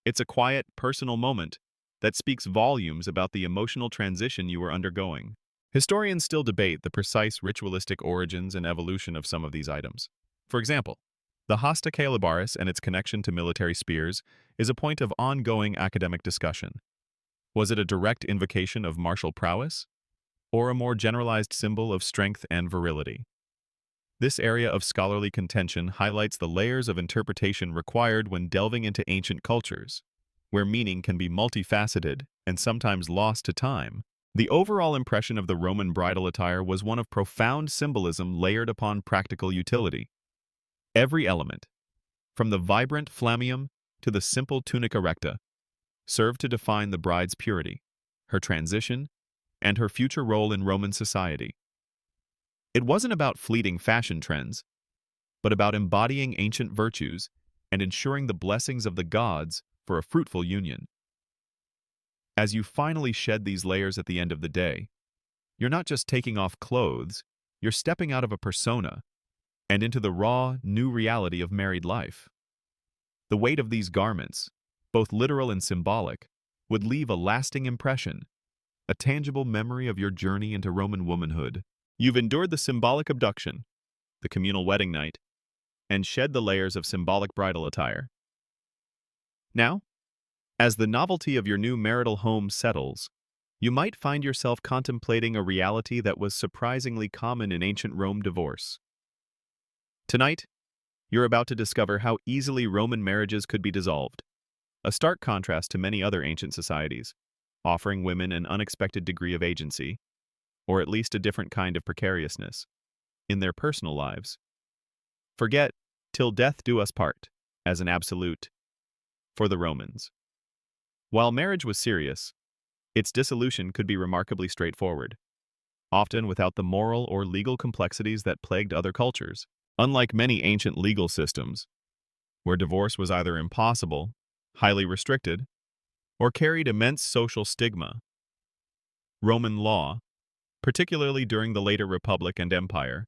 It's a quiet, personal moment that speaks volumes about the emotional transition you were undergoing. Historians still debate the precise ritualistic origins and evolution of some of these items. For example, the hasta calibaris and its connection to military spears is a point of ongoing academic discussion. Was it a direct invocation of martial prowess, or a more generalized symbol of strength and virility? This area of scholarly contention highlights the layers of interpretation required when delving into ancient cultures, where meaning can be multifaceted and sometimes lost to time. The overall impression of the Roman bridal attire was one of profound symbolism layered upon practical utility. Every element, from the vibrant flammeum to the simple tunica recta, served to define the bride's purity, her transition, and her future role in Roman society. It wasn't about fleeting fashion trends, but about embodying ancient virtues and ensuring the blessings of the gods for a fruitful union. As you finally shed these layers at the end of the day, you're not just taking off clothes, you're stepping out of a persona and into the raw, new reality of married life. The weight of these garments, both literal and symbolic, would leave a lasting impression, a tangible memory of your journey into Roman womanhood. You've endured the symbolic abduction, the communal wedding night, and shed the layers of symbolic bridal attire. Now, as the novelty of your new marital home settles, you might find yourself contemplating a reality that was surprisingly common in ancient Rome: divorce. Tonight, you're about to discover how easily Roman marriages could be dissolved, a stark contrast to many other ancient societies, offering women an unexpected degree of agency, or at least a different kind of precariousness, in their personal lives. Forget "till death do us part" as an absolute for the Romans. While marriage was serious, its dissolution could be remarkably straightforward, often without the moral or legal complexities that plagued other cultures. Unlike many ancient legal systems, where divorce was either impossible, highly restricted, or carried immense social stigma, Roman law, particularly during the later Republic and Empire,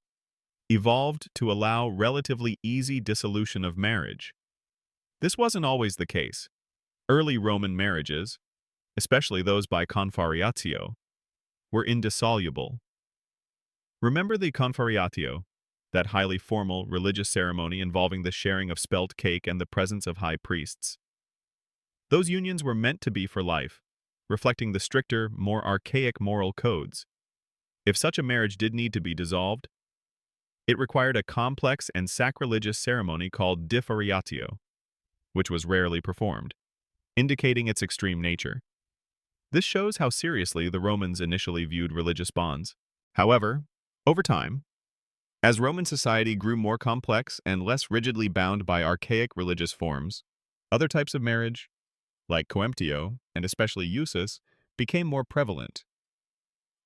evolved to allow relatively easy dissolution of marriage. This wasn't always the case. Early Roman marriages, especially those by confariatio, were indissoluble. Remember the confariatio, that highly formal religious ceremony involving the sharing of spelt cake and the presence of high priests. Those unions were meant to be for life, reflecting the stricter, more archaic moral codes. If such a marriage did need to be dissolved, It required a complex and sacrilegious ceremony called differiatio, which was rarely performed, indicating its extreme nature. This shows how seriously the Romans initially viewed religious bonds. However, over time, as Roman society grew more complex and less rigidly bound by archaic religious forms, other types of marriage, like coemptio and especially usus, became more prevalent.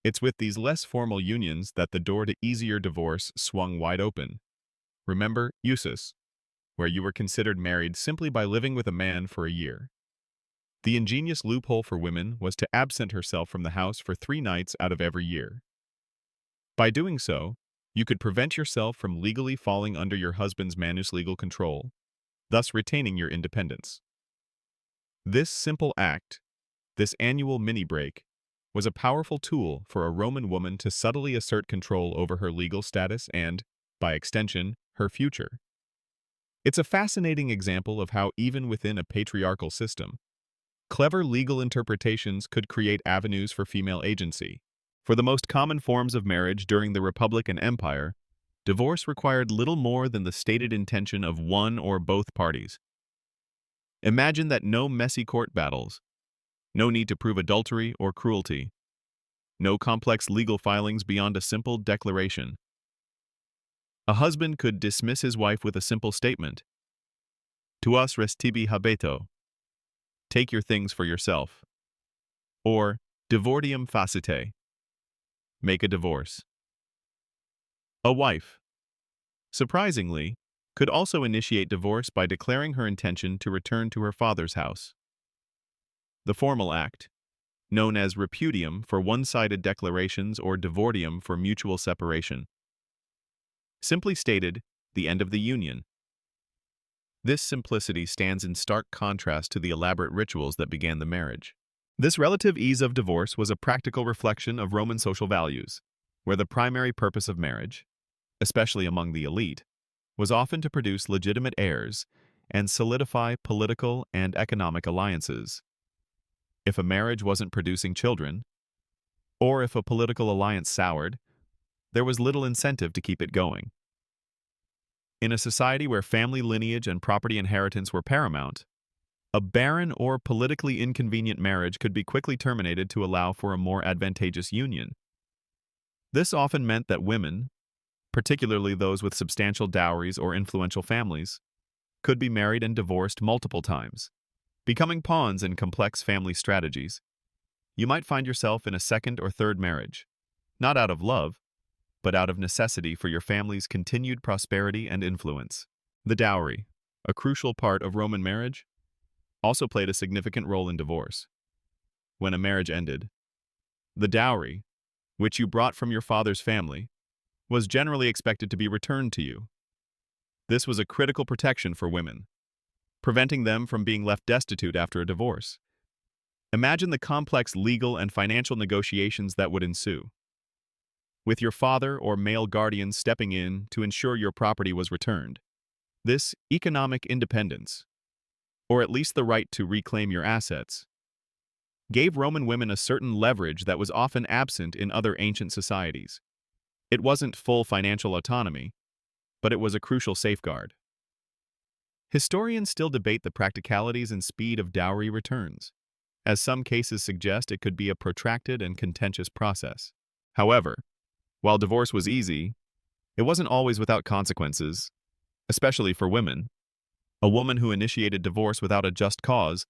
It's with these less formal unions that the door to easier divorce swung wide open. Remember usus, where you were considered married simply by living with a man for a year. The ingenious loophole for women was to absent herself from the house for 3 nights out of every year. By doing so, you could prevent yourself from legally falling under your husband's manus legal control, thus retaining your independence. This simple act, this annual mini-break, was a powerful tool for a Roman woman to subtly assert control over her legal status and, by extension, her future. It's a fascinating example of how even within a patriarchal system, clever legal interpretations could create avenues for female agency. For the most common forms of marriage during the Republic and Empire, divorce required little more than the stated intention of one or both parties. Imagine that no messy court battles, no need to prove adultery or cruelty, no complex legal filings beyond a simple declaration. A husband could dismiss his wife with a simple statement, "Tuas res tibi habeto," take your things for yourself, or divortium facite, make a divorce. A wife, surprisingly, could also initiate divorce by declaring her intention to return to her father's house. The formal act, known as repudium for one-sided declarations or divortium for mutual separation, simply stated, the end of the union. This simplicity stands in stark contrast to the elaborate rituals that began the marriage. This relative ease of divorce was a practical reflection of Roman social values, where the primary purpose of marriage, especially among the elite, was often to produce legitimate heirs and solidify political and economic alliances. If a marriage wasn't producing children, or if a political alliance soured, there was little incentive to keep it going. In a society where family lineage and property inheritance were paramount, a barren or politically inconvenient marriage could be quickly terminated to allow for a more advantageous union. This often meant that women, particularly those with substantial dowries or influential families, could be married and divorced multiple times, becoming pawns in complex family strategies. You might find yourself in a second or third marriage, not out of love, but out of necessity for your family's continued prosperity and influence. The dowry, a crucial part of Roman marriage, also played a significant role in divorce. When a marriage ended, the dowry, which you brought from your father's family, was generally expected to be returned to you. This was a critical protection for women, preventing them from being left destitute after a divorce. Imagine the complex legal and financial negotiations that would ensue, with your father or male guardian stepping in to ensure your property was returned. This economic independence, or at least the right to reclaim your assets, gave Roman women a certain leverage that was often absent in other ancient societies. It wasn't full financial autonomy, but it was a crucial safeguard. Historians still debate the practicalities and speed of dowry returns, as some cases suggest it could be a protracted and contentious process. However, while divorce was easy, it wasn't always without consequences, especially for women. A woman who initiated divorce without a just cause,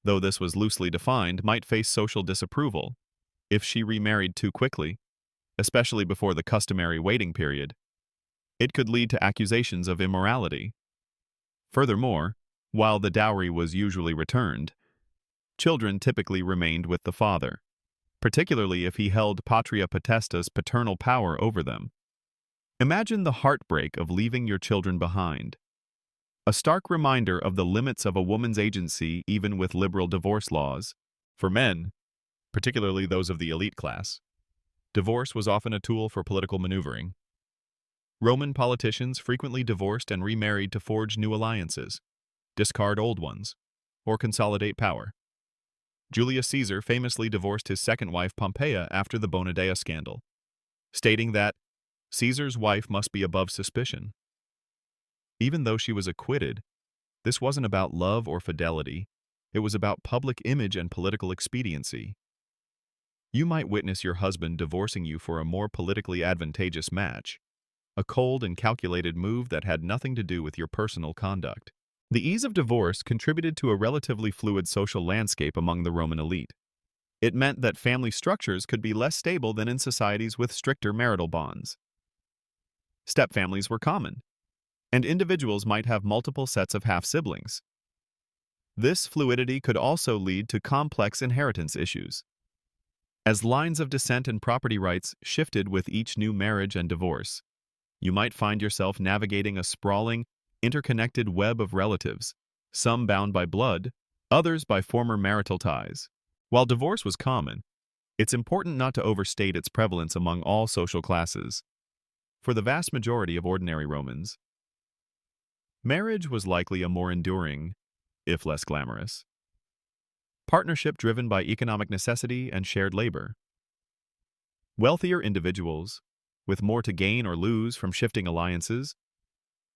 though this was loosely defined, might face social disapproval if she remarried too quickly, especially before the customary waiting period. It could lead to accusations of immorality. Furthermore, while the dowry was usually returned, children typically remained with the father, particularly if he held patria potesta's paternal power over them. Imagine the heartbreak of leaving your children behind. A stark reminder of the limits of a woman's agency even with liberal divorce laws. For men, particularly those of the elite class, divorce was often a tool for political maneuvering. Roman politicians frequently divorced and remarried to forge new alliances, discard old ones, or consolidate power. Julius Caesar famously divorced his second wife Pompeia after the Bonadea scandal, stating that Caesar's wife must be above suspicion. Even though she was acquitted, this wasn't about love or fidelity. It was about public image and political expediency. You might witness your husband divorcing you for a more politically advantageous match, a cold and calculated move that had nothing to do with your personal conduct. The ease of divorce contributed to a relatively fluid social landscape among the Roman elite. It meant that family structures could be less stable than in societies with stricter marital bonds. Stepfamilies were common, and individuals might have multiple sets of half-siblings. This fluidity could also lead to complex inheritance issues. As lines of descent and property rights shifted with each new marriage and divorce, you might find yourself navigating a sprawling, interconnected web of relatives, some bound by blood, others by former marital ties. While divorce was common, it's important not to overstate its prevalence among all social classes. For the vast majority of ordinary Romans, marriage was likely a more enduring, if less glamorous, partnership driven by economic necessity and shared labor. Wealthier individuals, with more to gain or lose from shifting alliances,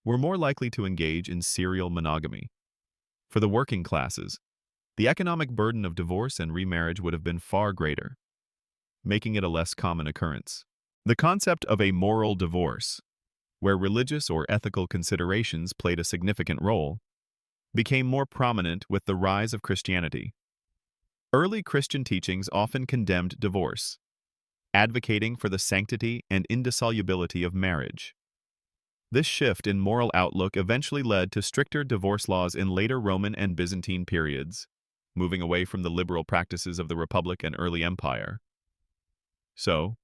were more likely to engage in serial monogamy. For the working classes, the economic burden of divorce and remarriage would have been far greater, making it a less common occurrence. The concept of a moral divorce, where religious or ethical considerations played a significant role, became more prominent with the rise of Christianity. Early Christian teachings often condemned divorce, advocating for the sanctity and indissolubility of marriage. This shift in moral outlook eventually led to stricter divorce laws in later Roman and Byzantine periods, moving away from the liberal practices of the Republic and early Empire. So,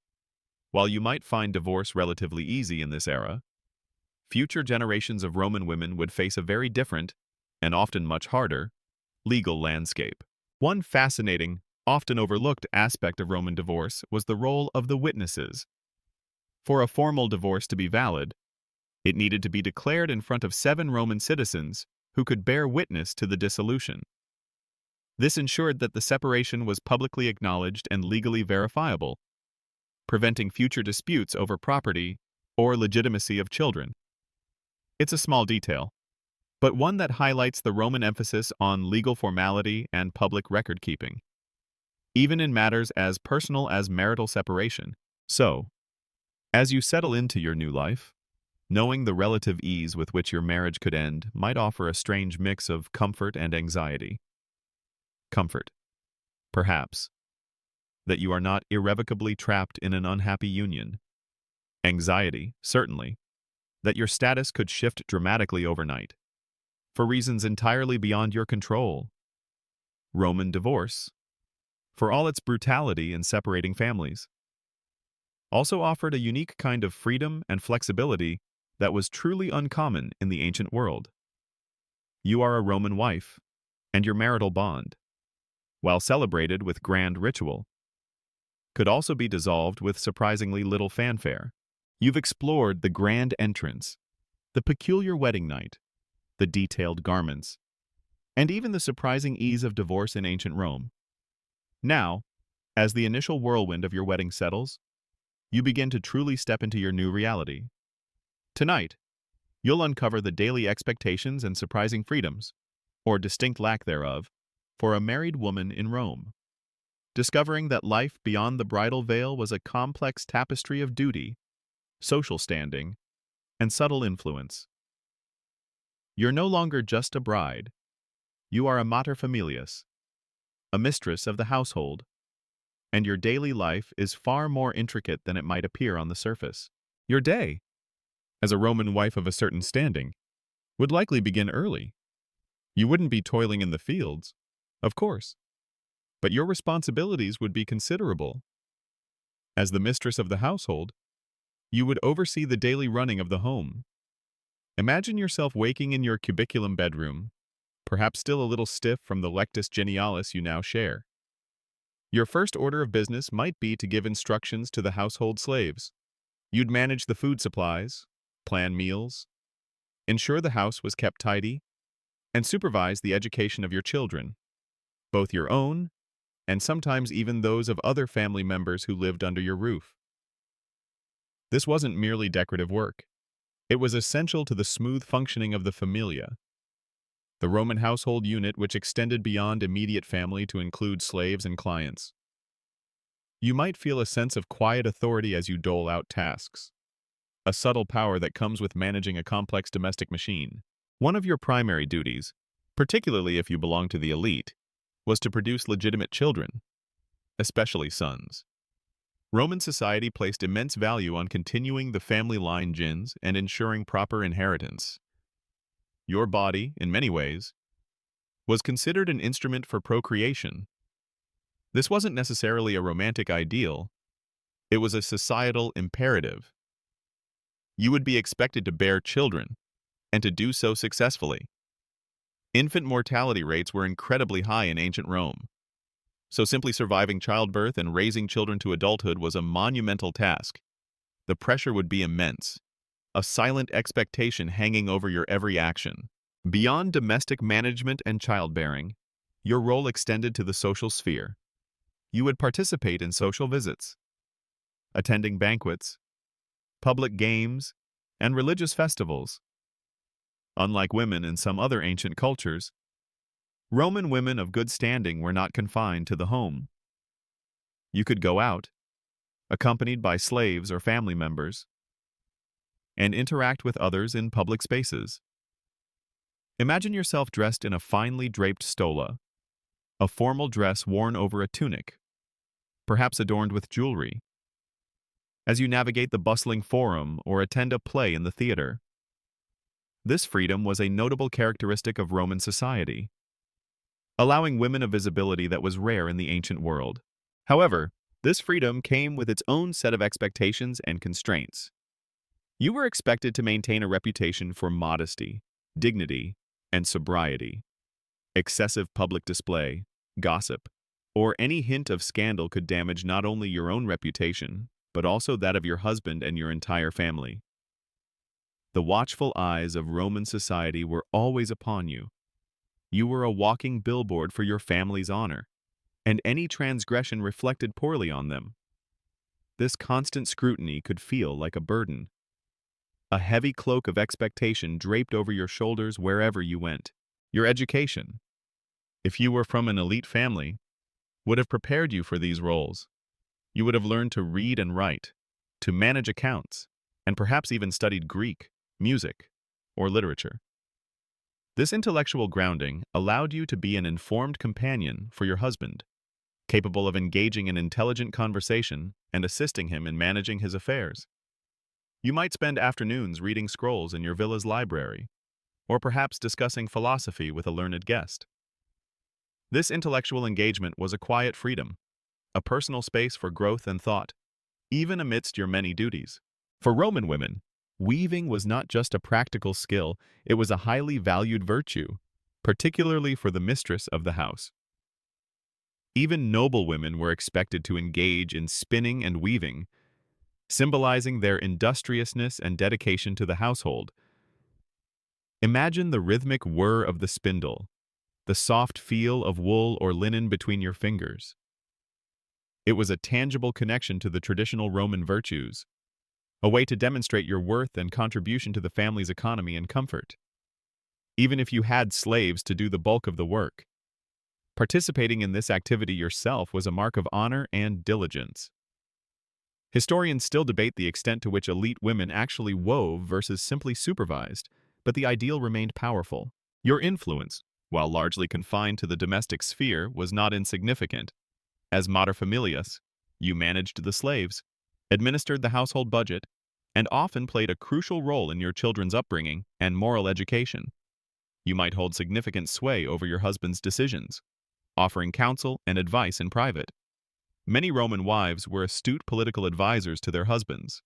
while you might find divorce relatively easy in this era, future generations of Roman women would face a very different, and often much harder, legal landscape. One fascinating, often overlooked aspect of Roman divorce was the role of the witnesses. For a formal divorce to be valid, it needed to be declared in front of 7 Roman citizens who could bear witness to the dissolution. This ensured that the separation was publicly acknowledged and legally verifiable, preventing future disputes over property or legitimacy of children. It's a small detail, but one that highlights the Roman emphasis on legal formality and public record-keeping, even in matters as personal as marital separation. So, as you settle into your new life, knowing the relative ease with which your marriage could end might offer a strange mix of comfort and anxiety. Comfort, perhaps, that you are not irrevocably trapped in an unhappy union. Anxiety, certainly, that your status could shift dramatically overnight, for reasons entirely beyond your control. Roman divorce, for all its brutality in separating families, also offered a unique kind of freedom and flexibility that was truly uncommon in the ancient world. You are a Roman wife, and your marital bond, while celebrated with grand ritual, could also be dissolved with surprisingly little fanfare. You've explored the grand entrance, the peculiar wedding night, the detailed garments, and even the surprising ease of divorce in ancient Rome. Now, as the initial whirlwind of your wedding settles, you begin to truly step into your new reality. Tonight, you'll uncover the daily expectations and surprising freedoms, or distinct lack thereof, for a married woman in Rome. Discovering that life beyond the bridal veil was a complex tapestry of duty, social standing, and subtle influence. You're no longer just a bride. You are a mater familias, a mistress of the household, and your daily life is far more intricate than it might appear on the surface. Your day, as a Roman wife of a certain standing, would likely begin early. You wouldn't be toiling in the fields, of course, but your responsibilities would be considerable. As the mistress of the household, you would oversee the daily running of the home. Imagine yourself waking in your cubiculum bedroom, perhaps still a little stiff from the lectus genialis you now share. Your first order of business might be to give instructions to the household slaves. You'd manage the food supplies, plan meals, ensure the house was kept tidy, and supervise the education of your children, both your own and sometimes even those of other family members who lived under your roof. This wasn't merely decorative work. It was essential to the smooth functioning of the familia, the Roman household unit which extended beyond immediate family to include slaves and clients. You might feel a sense of quiet authority as you dole out tasks, a subtle power that comes with managing a complex domestic machine. One of your primary duties, particularly if you belong to the elite, was to produce legitimate children, especially sons. Roman society placed immense value on continuing the family line gens and ensuring proper inheritance. Your body, in many ways, was considered an instrument for procreation. This wasn't necessarily a romantic ideal, it was a societal imperative. You would be expected to bear children, and to do so successfully. Infant mortality rates were incredibly high in ancient Rome, so simply surviving childbirth and raising children to adulthood was a monumental task. The pressure would be immense, a silent expectation hanging over your every action. Beyond domestic management and childbearing, your role extended to the social sphere. You would participate in social visits, attending banquets, public games, and religious festivals. Unlike women in some other ancient cultures, Roman women of good standing were not confined to the home. You could go out, accompanied by slaves or family members, and interact with others in public spaces. Imagine yourself dressed in a finely draped stola, a formal dress worn over a tunic, perhaps adorned with jewelry, as you navigate the bustling forum or attend a play in the theater. This freedom was a notable characteristic of Roman society, allowing women a visibility that was rare in the ancient world. However, this freedom came with its own set of expectations and constraints. You were expected to maintain a reputation for modesty, dignity, and sobriety. Excessive public display, gossip, or any hint of scandal could damage not only your own reputation, but also that of your husband and your entire family. The watchful eyes of Roman society were always upon you. You were a walking billboard for your family's honor, and any transgression reflected poorly on them. This constant scrutiny could feel like a burden, a heavy cloak of expectation draped over your shoulders wherever you went. Your education, if you were from an elite family, would have prepared you for these roles. You would have learned to read and write, to manage accounts, and perhaps even studied Greek, music, or literature. This intellectual grounding allowed you to be an informed companion for your husband, capable of engaging in intelligent conversation and assisting him in managing his affairs. You might spend afternoons reading scrolls in your villa's library, or perhaps discussing philosophy with a learned guest. This intellectual engagement was a quiet freedom, a personal space for growth and thought, even amidst your many duties. For Roman women, weaving was not just a practical skill, it was a highly valued virtue, particularly for the mistress of the house. Even noble women were expected to engage in spinning and weaving, symbolizing their industriousness and dedication to the household. Imagine the rhythmic whir of the spindle, the soft feel of wool or linen between your fingers. It was a tangible connection to the traditional Roman virtues, a way to demonstrate your worth and contribution to the family's economy and comfort. Even if you had slaves to do the bulk of the work, participating in this activity yourself was a mark of honor and diligence. Historians still debate the extent to which elite women actually wove versus simply supervised, but the ideal remained powerful. Your influence, while largely confined to the domestic sphere, was not insignificant. As mater familias, you managed the slaves, administered the household budget, and often played a crucial role in your children's upbringing and moral education. You might hold significant sway over your husband's decisions, offering counsel and advice in private. Many Roman wives were astute political advisors to their husbands,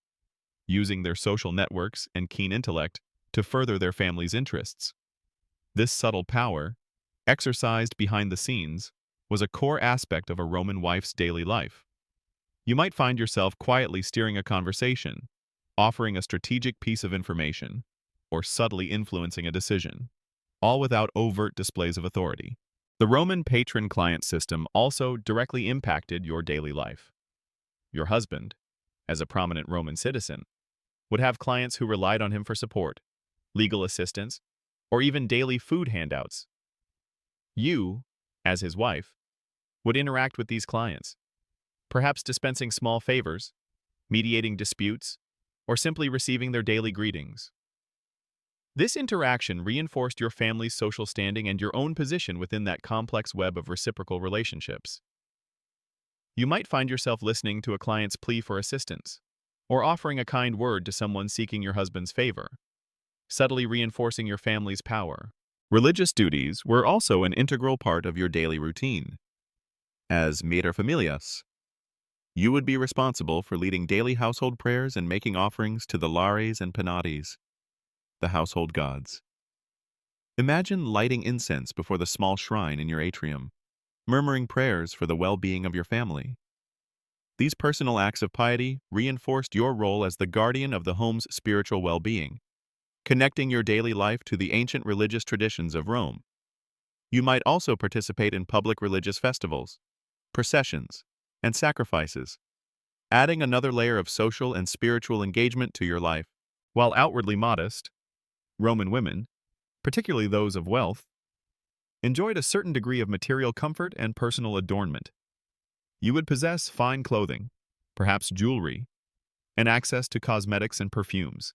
using their social networks and keen intellect to further their family's interests. This subtle power, exercised behind the scenes, was a core aspect of a Roman wife's daily life. You might find yourself quietly steering a conversation, offering a strategic piece of information, or subtly influencing a decision, all without overt displays of authority. The Roman patron-client system also directly impacted your daily life. Your husband, as a prominent Roman citizen, would have clients who relied on him for support, legal assistance, or even daily food handouts. You, as his wife, would interact with these clients, perhaps dispensing small favors, mediating disputes, or simply receiving their daily greetings. This interaction reinforced your family's social standing and your own position within that complex web of reciprocal relationships. You might find yourself listening to a client's plea for assistance, or offering a kind word to someone seeking your husband's favor, subtly reinforcing your family's power. Religious duties were also an integral part of your daily routine. As mater familias, you would be responsible for leading daily household prayers and making offerings to the lares and penates, the household gods. Imagine lighting incense before the small shrine in your atrium, murmuring prayers for the well-being of your family. These personal acts of piety reinforced your role as the guardian of the home's spiritual well-being, connecting your daily life to the ancient religious traditions of Rome. You might also participate in public religious festivals, processions, and sacrifices, adding another layer of social and spiritual engagement to your life. While outwardly modest, Roman women, particularly those of wealth, enjoyed a certain degree of material comfort and personal adornment. You would possess fine clothing, perhaps jewelry, and access to cosmetics and perfumes.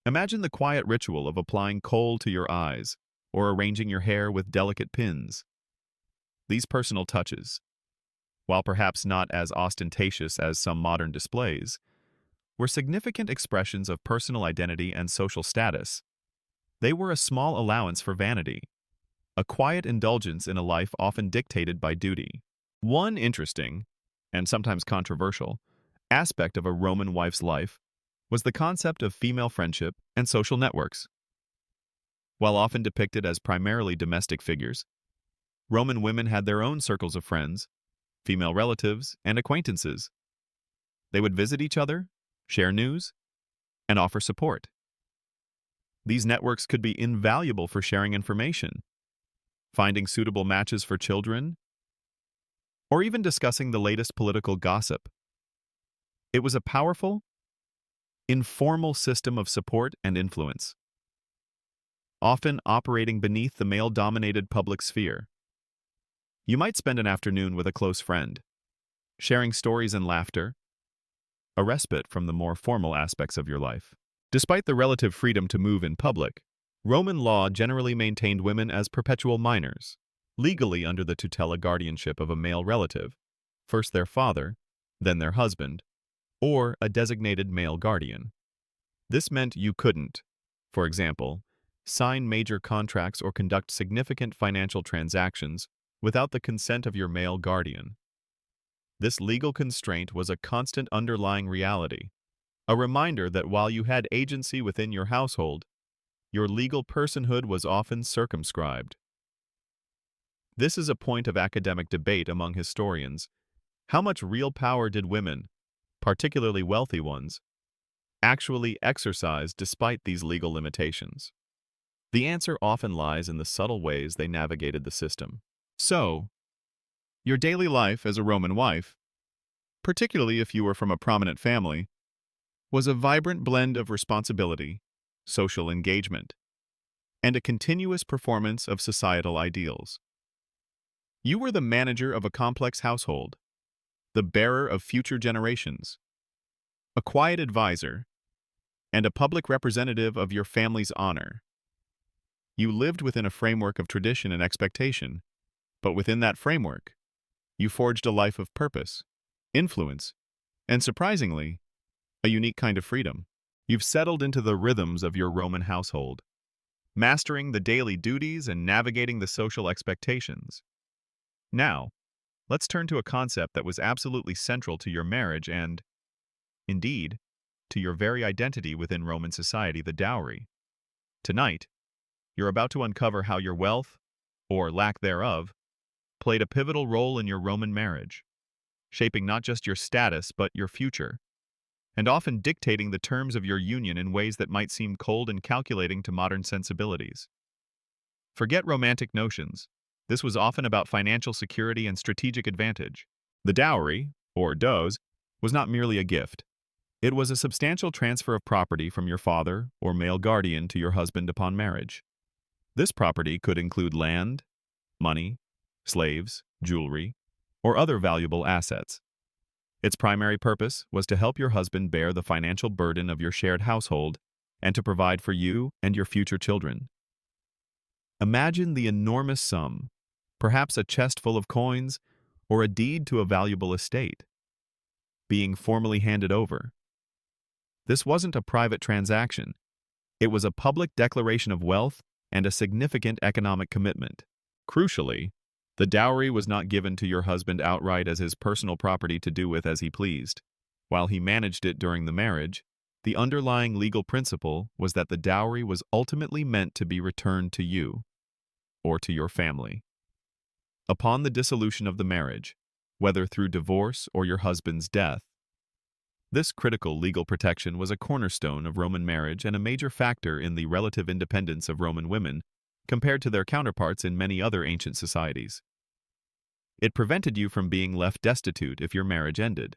Imagine the quiet ritual of applying kohl to your eyes or arranging your hair with delicate pins. These personal touches, while perhaps not as ostentatious as some modern displays, were significant expressions of personal identity and social status. They were a small allowance for vanity, a quiet indulgence in a life often dictated by duty. One interesting, and sometimes controversial, aspect of a Roman wife's life was the concept of female friendship and social networks. While often depicted as primarily domestic figures, Roman women had their own circles of friends, female relatives, and acquaintances. They would visit each other, share news, and offer support. These networks could be invaluable for sharing information, finding suitable matches for children, or even discussing the latest political gossip. It was a powerful, informal system of support and influence, often operating beneath the male-dominated public sphere. You might spend an afternoon with a close friend, sharing stories and laughter, a respite from the more formal aspects of your life. Despite the relative freedom to move in public, Roman law generally maintained women as perpetual minors, legally under the tutela guardianship of a male relative, first their father, then their husband, or a designated male guardian. This meant you couldn't, for example, sign major contracts or conduct significant financial transactions without the consent of your male guardian. This legal constraint was a constant underlying reality, a reminder that while you had agency within your household, your legal personhood was often circumscribed. This is a point of academic debate among historians. How much real power did women, particularly wealthy ones, actually exercise despite these legal limitations? The answer often lies in the subtle ways they navigated the system. So, your daily life as a Roman wife, particularly if you were from a prominent family, was a vibrant blend of responsibility, social engagement, and a continuous performance of societal ideals. You were the manager of a complex household, the bearer of future generations, a quiet advisor, and a public representative of your family's honor. You lived within a framework of tradition and expectation, but within that framework, you forged a life of purpose, influence, and surprisingly, a unique kind of freedom. You've settled into the rhythms of your Roman household, mastering the daily duties and navigating the social expectations. Now, let's turn to a concept that was absolutely central to your marriage and, indeed, to your very identity within Roman society, the dowry. Tonight, you're about to uncover how your wealth, or lack thereof, played a pivotal role in your Roman marriage, shaping not just your status but your future, and often dictating the terms of your union in ways that might seem cold and calculating to modern sensibilities. Forget romantic notions. This was often about financial security and strategic advantage. The dowry, or dose, was not merely a gift. It was a substantial transfer of property from your father or male guardian to your husband upon marriage. This property could include land, money, slaves, jewelry, or other valuable assets. Its primary purpose was to help your husband bear the financial burden of your shared household and to provide for you and your future children. Imagine the enormous sum, perhaps a chest full of coins or a deed to a valuable estate, being formally handed over. This wasn't a private transaction. It was a public declaration of wealth and a significant economic commitment. Crucially, the dowry was not given to your husband outright as his personal property to do with as he pleased. While he managed it during the marriage, the underlying legal principle was that the dowry was ultimately meant to be returned to you or to your family. Upon the dissolution of the marriage, whether through divorce or your husband's death, this critical legal protection was a cornerstone of Roman marriage and a major factor in the relative independence of Roman women compared to their counterparts in many other ancient societies. It prevented you from being left destitute if your marriage ended.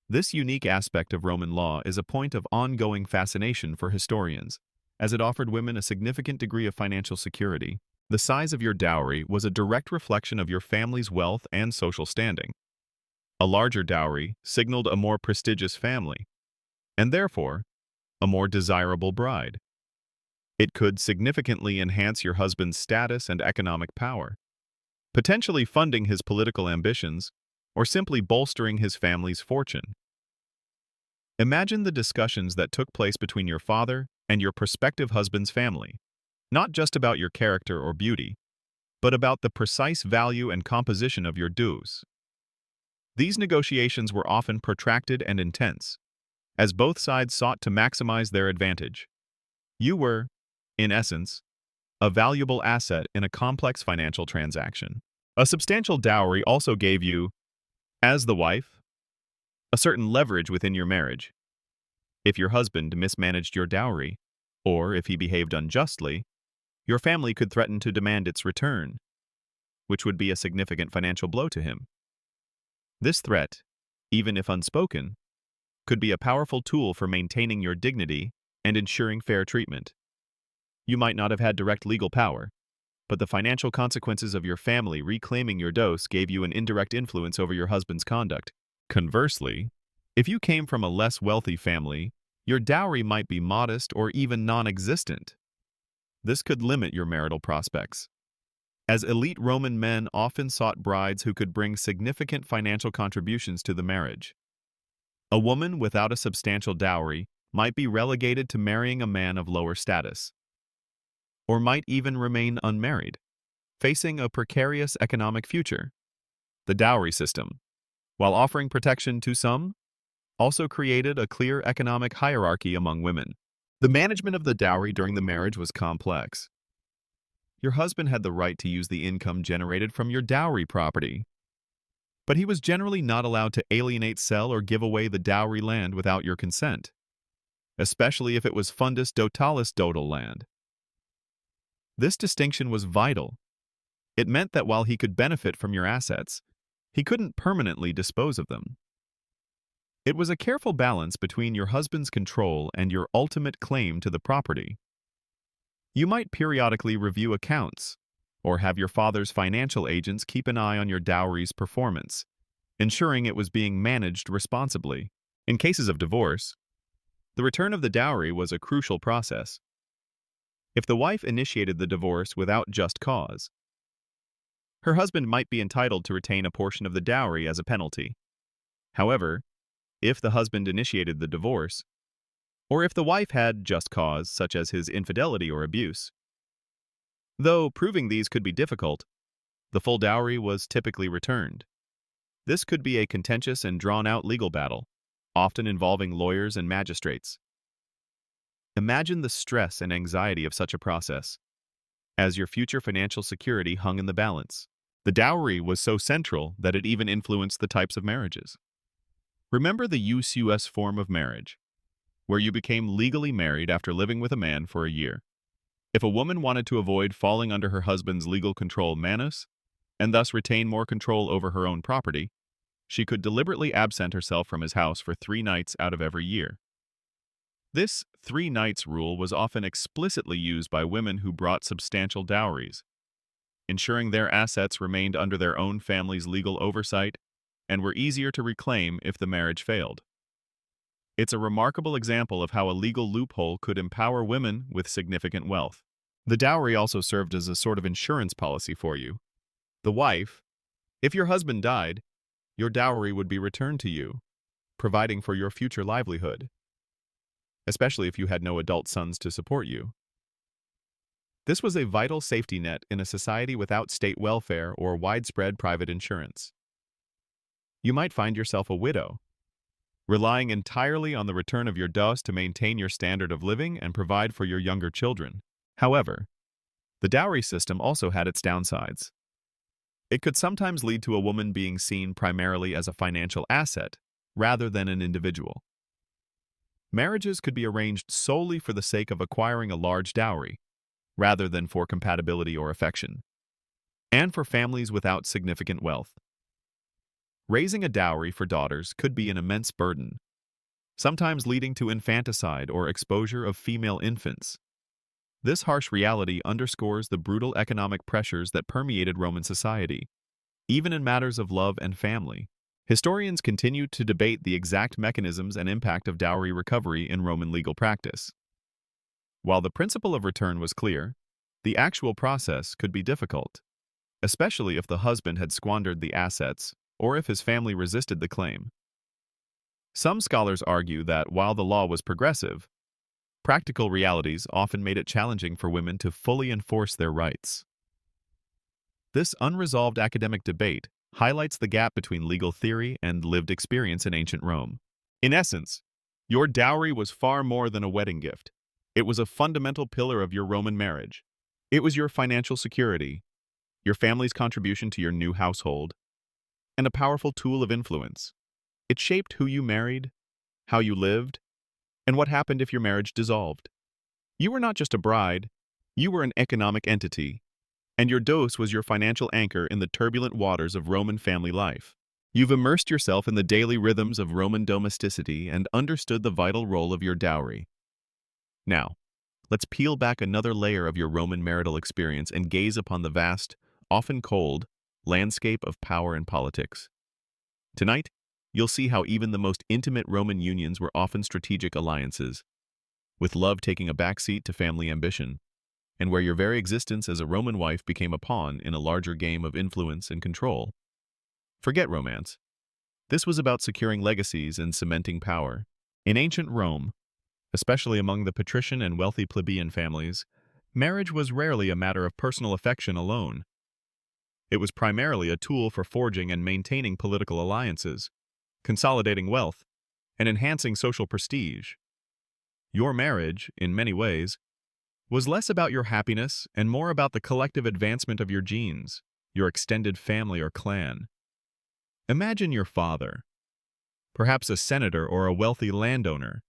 This unique aspect of Roman law is a point of ongoing fascination for historians, as it offered women a significant degree of financial security. The size of your dowry was a direct reflection of your family's wealth and social standing. A larger dowry signaled a more prestigious family, and therefore, a more desirable bride. It could significantly enhance your husband's status and economic power, potentially funding his political ambitions or simply bolstering his family's fortune. Imagine the discussions that took place between your father and your prospective husband's family, not just about your character or beauty, but about the precise value and composition of your dues. These negotiations were often protracted and intense, as both sides sought to maximize their advantage. You were, in essence, a valuable asset in a complex financial transaction. A substantial dowry also gave you, as the wife, a certain leverage within your marriage. If your husband mismanaged your dowry, or if he behaved unjustly, your family could threaten to demand its return, which would be a significant financial blow to him. This threat, even if unspoken, could be a powerful tool for maintaining your dignity and ensuring fair treatment. You might not have had direct legal power, but the financial consequences of your family reclaiming your dose gave you an indirect influence over your husband's conduct. Conversely, if you came from a less wealthy family, your dowry might be modest or even non-existent. This could limit your marital prospects, as elite Roman men often sought brides who could bring significant financial contributions to the marriage. A woman without a substantial dowry might be relegated to marrying a man of lower status, or might even remain unmarried, facing a precarious economic future. The dowry system, while offering protection to some, also created a clear economic hierarchy among women. The management of the dowry during the marriage was complex. Your husband had the right to use the income generated from your dowry property, but he was generally not allowed to alienate, sell, or give away the dowry land without your consent, especially if it was fundus dotalis dotal land. This distinction was vital. It meant that while he could benefit from your assets, he couldn't permanently dispose of them. It was a careful balance between your husband's control and your ultimate claim to the property. You might periodically review accounts, or have your father's financial agents keep an eye on your dowry's performance, ensuring it was being managed responsibly. In cases of divorce, the return of the dowry was a crucial process. If the wife initiated the divorce without just cause, her husband might be entitled to retain a portion of the dowry as a penalty. However, if the husband initiated the divorce, or if the wife had just cause, such as his infidelity or abuse, though proving these could be difficult, the full dowry was typically returned. This could be a contentious and drawn-out legal battle, often involving lawyers and magistrates. Imagine the stress and anxiety of such a process, as your future financial security hung in the balance. The dowry was so central that it even influenced the types of marriages. Remember the usus form of marriage, where you became legally married after living with a man for a year. If a woman wanted to avoid falling under her husband's legal control manus, and thus retain more control over her own property, she could deliberately absent herself from his house for 3 nights out of every year. This 3 nights rule was often explicitly used by women who brought substantial dowries, ensuring their assets remained under their own family's legal oversight and were easier to reclaim if the marriage failed. It's a remarkable example of how a legal loophole could empower women with significant wealth. The dowry also served as a sort of insurance policy for you. The wife, if your husband died, your dowry would be returned to you, providing for your future livelihood, especially if you had no adult sons to support you. This was a vital safety net in a society without state welfare or widespread private insurance. You might find yourself a widow, relying entirely on the return of your dowry to maintain your standard of living and provide for your younger children. However, the dowry system also had its downsides. It could sometimes lead to a woman being seen primarily as a financial asset rather than an individual. Marriages could be arranged solely for the sake of acquiring a large dowry, rather than for compatibility or affection, and for families without significant wealth. Raising a dowry for daughters could be an immense burden, sometimes leading to infanticide or exposure of female infants. This harsh reality underscores the brutal economic pressures that permeated Roman society, even in matters of love and family. Historians continue to debate the exact mechanisms and impact of dowry recovery in Roman legal practice. While the principle of return was clear, the actual process could be difficult, especially if the husband had squandered the assets or if his family resisted the claim. Some scholars argue that while the law was progressive, practical realities often made it challenging for women to fully enforce their rights. This unresolved academic debate highlights the gap between legal theory and lived experience in ancient Rome. In essence, your dowry was far more than a wedding gift. It was a fundamental pillar of your Roman marriage. It was your financial security, your family's contribution to your new household, and a powerful tool of influence. It shaped who you married, how you lived, and what happened if your marriage dissolved. You were not just a bride, you were an economic entity, and your dowry was your financial anchor in the turbulent waters of Roman family life. You've immersed yourself in the daily rhythms of Roman domesticity and understood the vital role of your dowry. Now, let's peel back another layer of your Roman marital experience and gaze upon the vast, often cold, landscape of power and politics. Tonight, you'll see how even the most intimate Roman unions were often strategic alliances, with love taking a backseat to family ambition, and where your very existence as a Roman wife became a pawn in a larger game of influence and control. Forget romance. This was about securing legacies and cementing power. In ancient Rome, especially among the patrician and wealthy plebeian families, marriage was rarely a matter of personal affection alone. It was primarily a tool for forging and maintaining political alliances, consolidating wealth, and enhancing social prestige. Your marriage, in many ways, was less about your happiness and more about the collective advancement of your genes, your extended family or clan. Imagine your father, perhaps a senator or a wealthy landowner,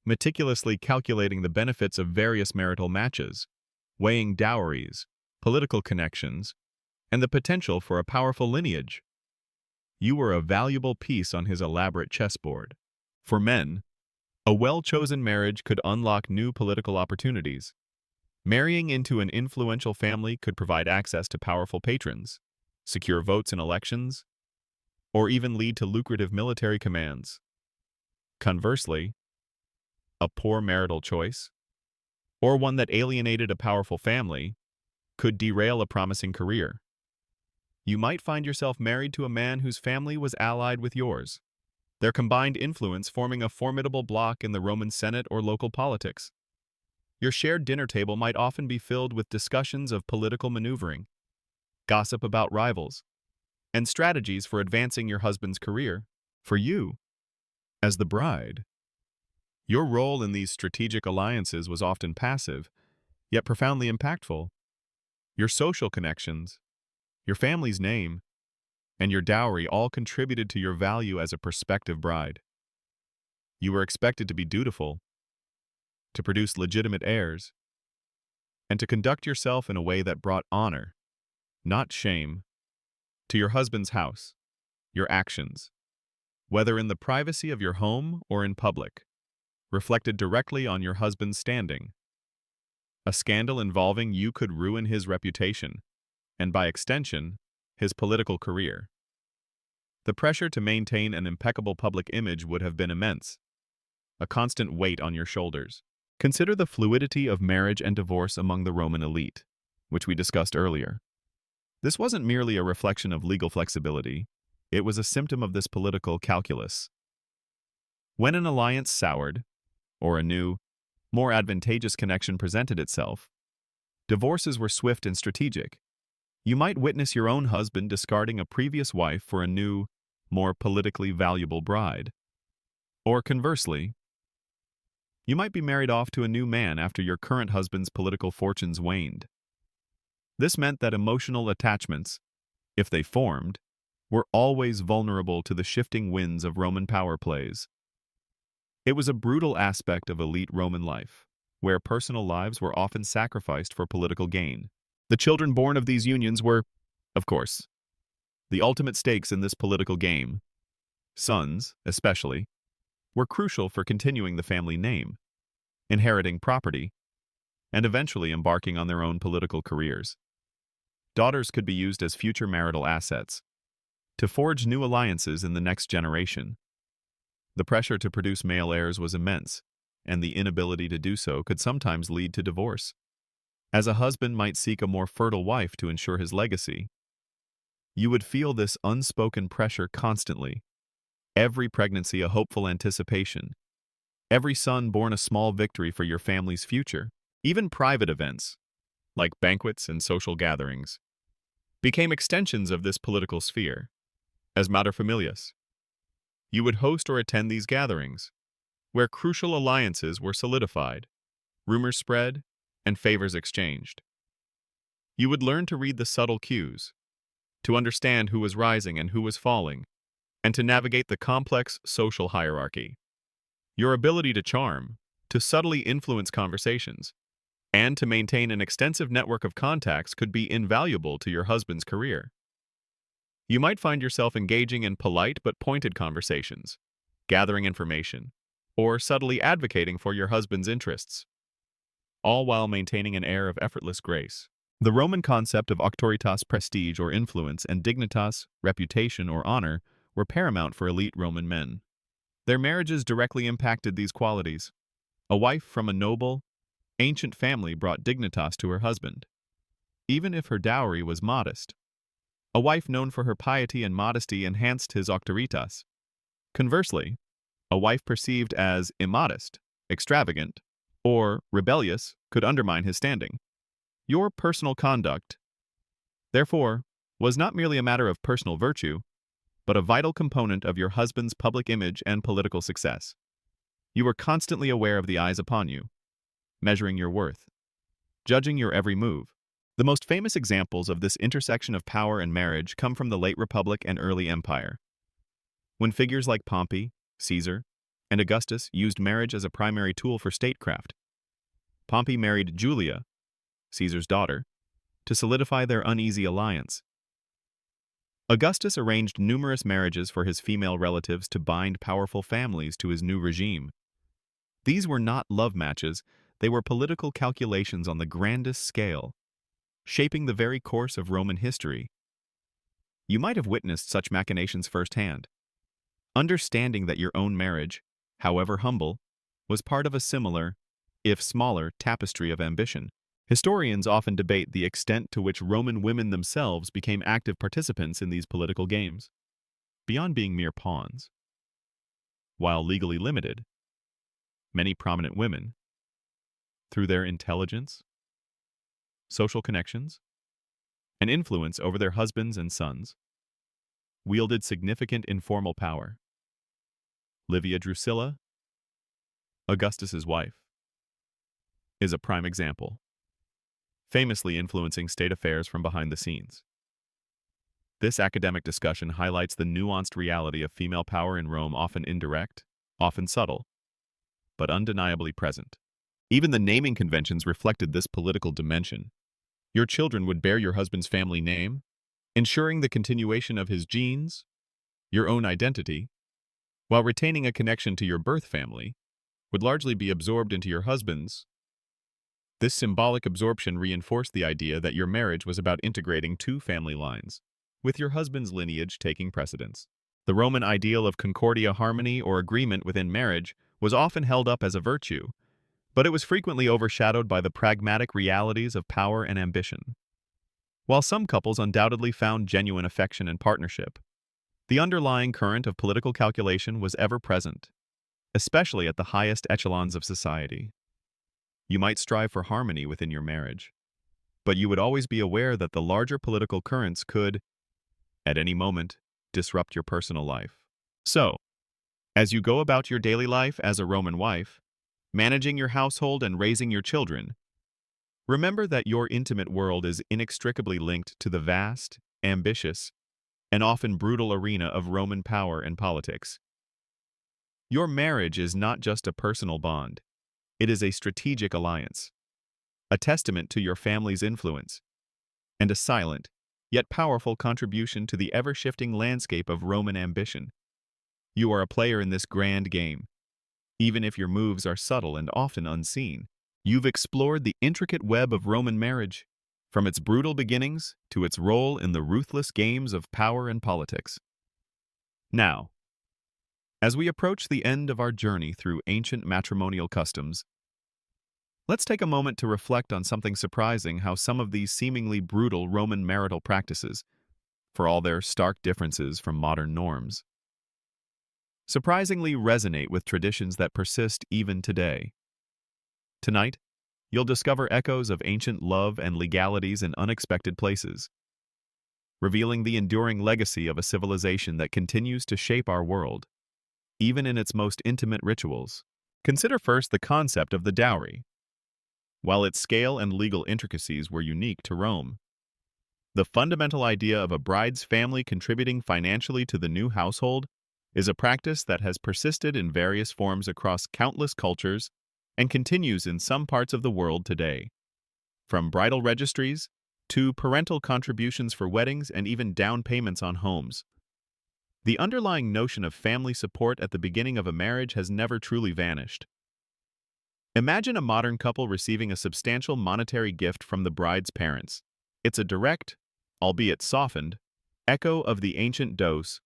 meticulously calculating the benefits of various marital matches, weighing dowries, political connections, and the potential for a powerful lineage. You were a valuable piece on his elaborate chessboard. For men, a well-chosen marriage could unlock new political opportunities. Marrying into an influential family could provide access to powerful patrons, secure votes in elections, or even lead to lucrative military commands. Conversely, a poor marital choice, or one that alienated a powerful family, could derail a promising career. You might find yourself married to a man whose family was allied with yours, their combined influence forming a formidable bloc in the Roman Senate or local politics. Your shared dinner table might often be filled with discussions of political maneuvering, gossip about rivals, and strategies for advancing your husband's career. For you, as the bride, your role in these strategic alliances was often passive, yet profoundly impactful. Your social connections, your family's name, and your dowry all contributed to your value as a prospective bride. You were expected to be dutiful, to produce legitimate heirs, and to conduct yourself in a way that brought honor, not shame, to your husband's house. Your actions, whether in the privacy of your home or in public, reflected directly on your husband's standing. A scandal involving you could ruin his reputation, and by extension, his political career. The pressure to maintain an impeccable public image would have been immense, a constant weight on your shoulders. Consider the fluidity of marriage and divorce among the Roman elite, which we discussed earlier. This wasn't merely a reflection of legal flexibility, it was a symptom of this political calculus. When an alliance soured, or a new, more advantageous connection presented itself, divorces were swift and strategic. You might witness your own husband discarding a previous wife for a new, more politically valuable bride. Or conversely, you might be married off to a new man after your current husband's political fortunes waned. This meant that emotional attachments, if they formed, were always vulnerable to the shifting winds of Roman power plays. It was a brutal aspect of elite Roman life, where personal lives were often sacrificed for political gain. The children born of these unions were, of course, the ultimate stakes in this political game. Sons, especially, were crucial for continuing the family name, inheriting property, and eventually embarking on their own political careers. Daughters could be used as future marital assets, to forge new alliances in the next generation. The pressure to produce male heirs was immense, and the inability to do so could sometimes lead to divorce, as a husband might seek a more fertile wife to ensure his legacy. You would feel this unspoken pressure constantly. Every pregnancy a hopeful anticipation. Every son born a small victory for your family's future. Even private events, like banquets and social gatherings, became extensions of this political sphere. As materfamilias, you would host or attend these gatherings, where crucial alliances were solidified, rumors spread, and favors exchanged. You would learn to read the subtle cues, to understand who was rising and who was falling, and to navigate the complex social hierarchy. Your ability to charm, to subtly influence conversations, and to maintain an extensive network of contacts could be invaluable to your husband's career. You might find yourself engaging in polite but pointed conversations, gathering information, or subtly advocating for your husband's interests, all while maintaining an air of effortless grace. The Roman concept of auctoritas, prestige or influence, and dignitas, reputation or honor, were paramount for elite Roman men. Their marriages directly impacted these qualities. A wife from a noble, ancient family brought dignitas to her husband, even if her dowry was modest. A wife known for her piety and modesty enhanced his auctoritas. Conversely, a wife perceived as immodest, extravagant, or rebellious could undermine his standing. Your personal conduct, therefore, was not merely a matter of personal virtue, but a vital component of your husband's public image and political success. You were constantly aware of the eyes upon you, measuring your worth, judging your every move. The most famous examples of this intersection of power and marriage come from the late Republic and early Empire, when figures like Pompey, Caesar, and Augustus used marriage as a primary tool for statecraft. Pompey married Julia, Caesar's daughter, to solidify their uneasy alliance. Augustus arranged numerous marriages for his female relatives to bind powerful families to his new regime. These were not love matches, they were political calculations on the grandest scale, shaping the very course of Roman history. You might have witnessed such machinations firsthand, understanding that your own marriage, however humble, was part of a similar, if smaller, tapestry of ambition. Historians often debate the extent to which Roman women themselves became active participants in these political games, beyond being mere pawns. While legally limited, many prominent women, through their intelligence, social connections, and influence over their husbands and sons, wielded significant informal power. Livia Drusilla, Augustus's wife, is a prime example, famously influencing state affairs from behind the scenes. This academic discussion highlights the nuanced reality of female power in Rome, often indirect, often subtle, but undeniably present. Even the naming conventions reflected this political dimension. Your children would bear your husband's family name, ensuring the continuation of his genes, your own identity, while retaining a connection to your birth family, would largely be absorbed into your husband's. This symbolic absorption reinforced the idea that your marriage was about integrating two family lines, with your husband's lineage taking precedence. The Roman ideal of concordia, harmony, or agreement within marriage was often held up as a virtue, but it was frequently overshadowed by the pragmatic realities of power and ambition. While some couples undoubtedly found genuine affection and partnership, the underlying current of political calculation was ever present, especially at the highest echelons of society. You might strive for harmony within your marriage, but you would always be aware that the larger political currents could, at any moment, disrupt your personal life. So, as you go about your daily life as a Roman wife, managing your household and raising your children, remember that your intimate world is inextricably linked to the vast, ambitious, and often brutal arena of Roman power and politics. Your marriage is not just a personal bond, it is a strategic alliance, a testament to your family's influence, and a silent, yet powerful contribution to the ever-shifting landscape of Roman ambition. You are a player in this grand game, even if your moves are subtle and often unseen. You've explored the intricate web of Roman marriage, from its brutal beginnings to its role in the ruthless games of power and politics. Now, as we approach the end of our journey through ancient matrimonial customs, let's take a moment to reflect on something surprising: how some of these seemingly brutal Roman marital practices, for all their stark differences from modern norms, surprisingly resonate with traditions that persist even today. Tonight, you'll discover echoes of ancient love and legalities in unexpected places, revealing the enduring legacy of a civilization that continues to shape our world, even in its most intimate rituals. Consider first the concept of the dowry. While its scale and legal intricacies were unique to Rome, the fundamental idea of a bride's family contributing financially to the new household is a practice that has persisted in various forms across countless cultures and continues in some parts of the world today. From bridal registries to parental contributions for weddings and even down payments on homes, the underlying notion of family support at the beginning of a marriage has never truly vanished. Imagine a modern couple receiving a substantial monetary gift from the bride's parents. It's a direct, albeit softened, echo of the ancient dose.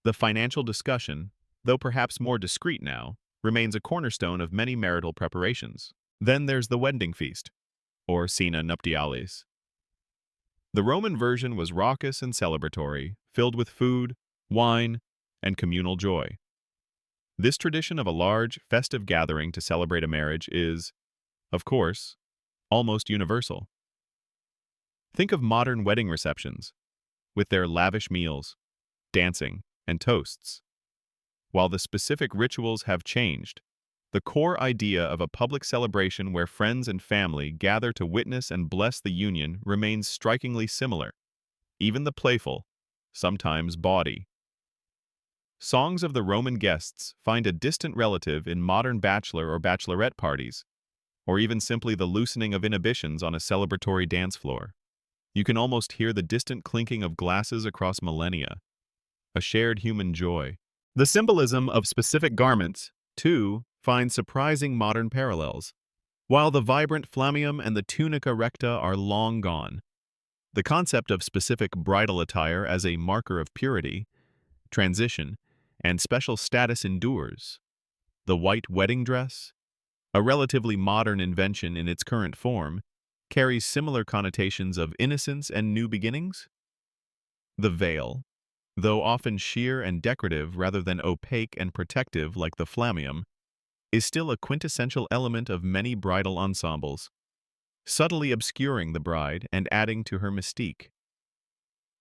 The financial discussion, though perhaps more discreet now, remains a cornerstone of many marital preparations. Then there's the wedding feast, or cena nuptialis. The Roman version was raucous and celebratory, filled with food, wine, and communal joy. This tradition of a large, festive gathering to celebrate a marriage is, of course, almost universal. Think of modern wedding receptions, with their lavish meals, dancing, and toasts. While the specific rituals have changed, the core idea of a public celebration where friends and family gather to witness and bless the union remains strikingly similar. Even the playful, sometimes bawdy, songs of the Roman guests find a distant relative in modern bachelor or bachelorette parties, or even simply the loosening of inhibitions on a celebratory dance floor. You can almost hear the distant clinking of glasses across millennia, a shared human joy. The symbolism of specific garments, too, finds surprising modern parallels. While the vibrant flammeum and the tunica recta are long gone, the concept of specific bridal attire as a marker of purity, transition, and special status endures. The white wedding dress, a relatively modern invention in its current form, carries similar connotations of innocence and new beginnings. The veil, though often sheer and decorative rather than opaque and protective like the flammeum, is still a quintessential element of many bridal ensembles, subtly obscuring the bride and adding to her mystique.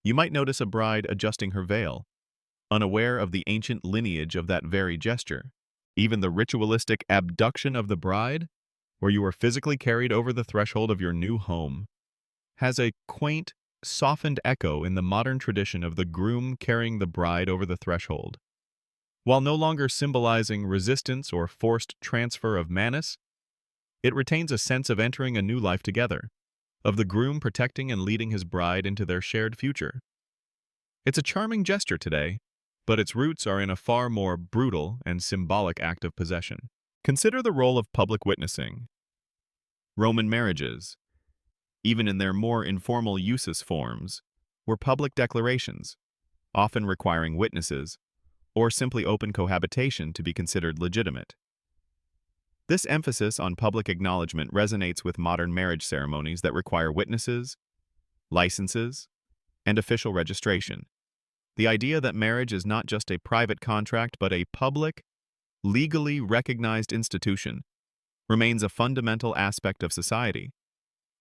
You might notice a bride adjusting her veil, unaware of the ancient lineage of that very gesture. Even the ritualistic abduction of the bride, where you are physically carried over the threshold of your new home, has a quaint, softened echo in the modern tradition of the groom carrying the bride over the threshold. While no longer symbolizing resistance or forced transfer of manus, it retains a sense of entering a new life together, of the groom protecting and leading his bride into their shared future. It's a charming gesture today, but its roots are in a far more brutal and symbolic act of possession. Consider the role of public witnessing. Roman marriages, even in their more informal usus forms, were public declarations, often requiring witnesses, or simply open cohabitation to be considered legitimate. This emphasis on public acknowledgement resonates with modern marriage ceremonies that require witnesses, licenses, and official registration. The idea that marriage is not just a private contract but a public, legally recognized institution remains a fundamental aspect of society,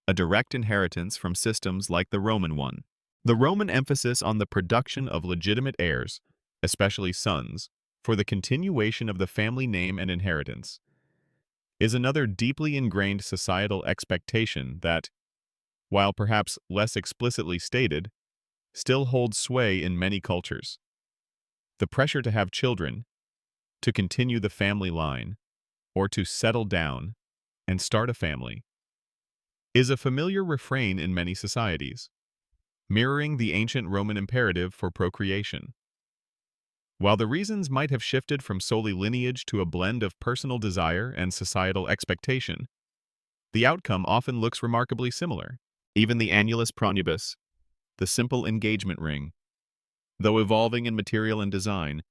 a direct inheritance from systems like the Roman one. The Roman emphasis on the production of legitimate heirs, especially sons, for the continuation of the family name and inheritance, is another deeply ingrained societal expectation that, while perhaps less explicitly stated, still holds sway in many cultures. The pressure to have children, to continue the family line, or to settle down and start a family, is a familiar refrain in many societies, mirroring the ancient Roman imperative for procreation. While the reasons might have shifted from solely lineage to a blend of personal desire and societal expectation, the outcome often looks remarkably similar. Even the annulus pronubis, the simple engagement ring, though evolving in material and design,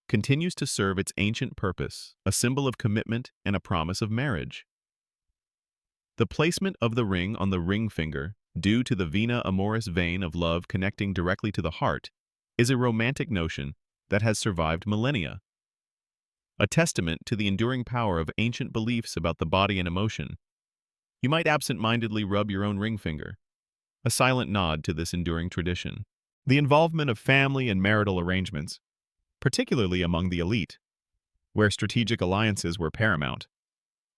continues to serve its ancient purpose, a symbol of commitment and a promise of marriage. The placement of the ring on the ring finger, due to the vena amoris vein of love connecting directly to the heart, is a romantic notion that has survived millennia. A testament to the enduring power of ancient beliefs about the body and emotion, you might absent-mindedly rub your own ring finger, a silent nod to this enduring tradition. The involvement of family and marital arrangements, particularly among the elite, where strategic alliances were paramount,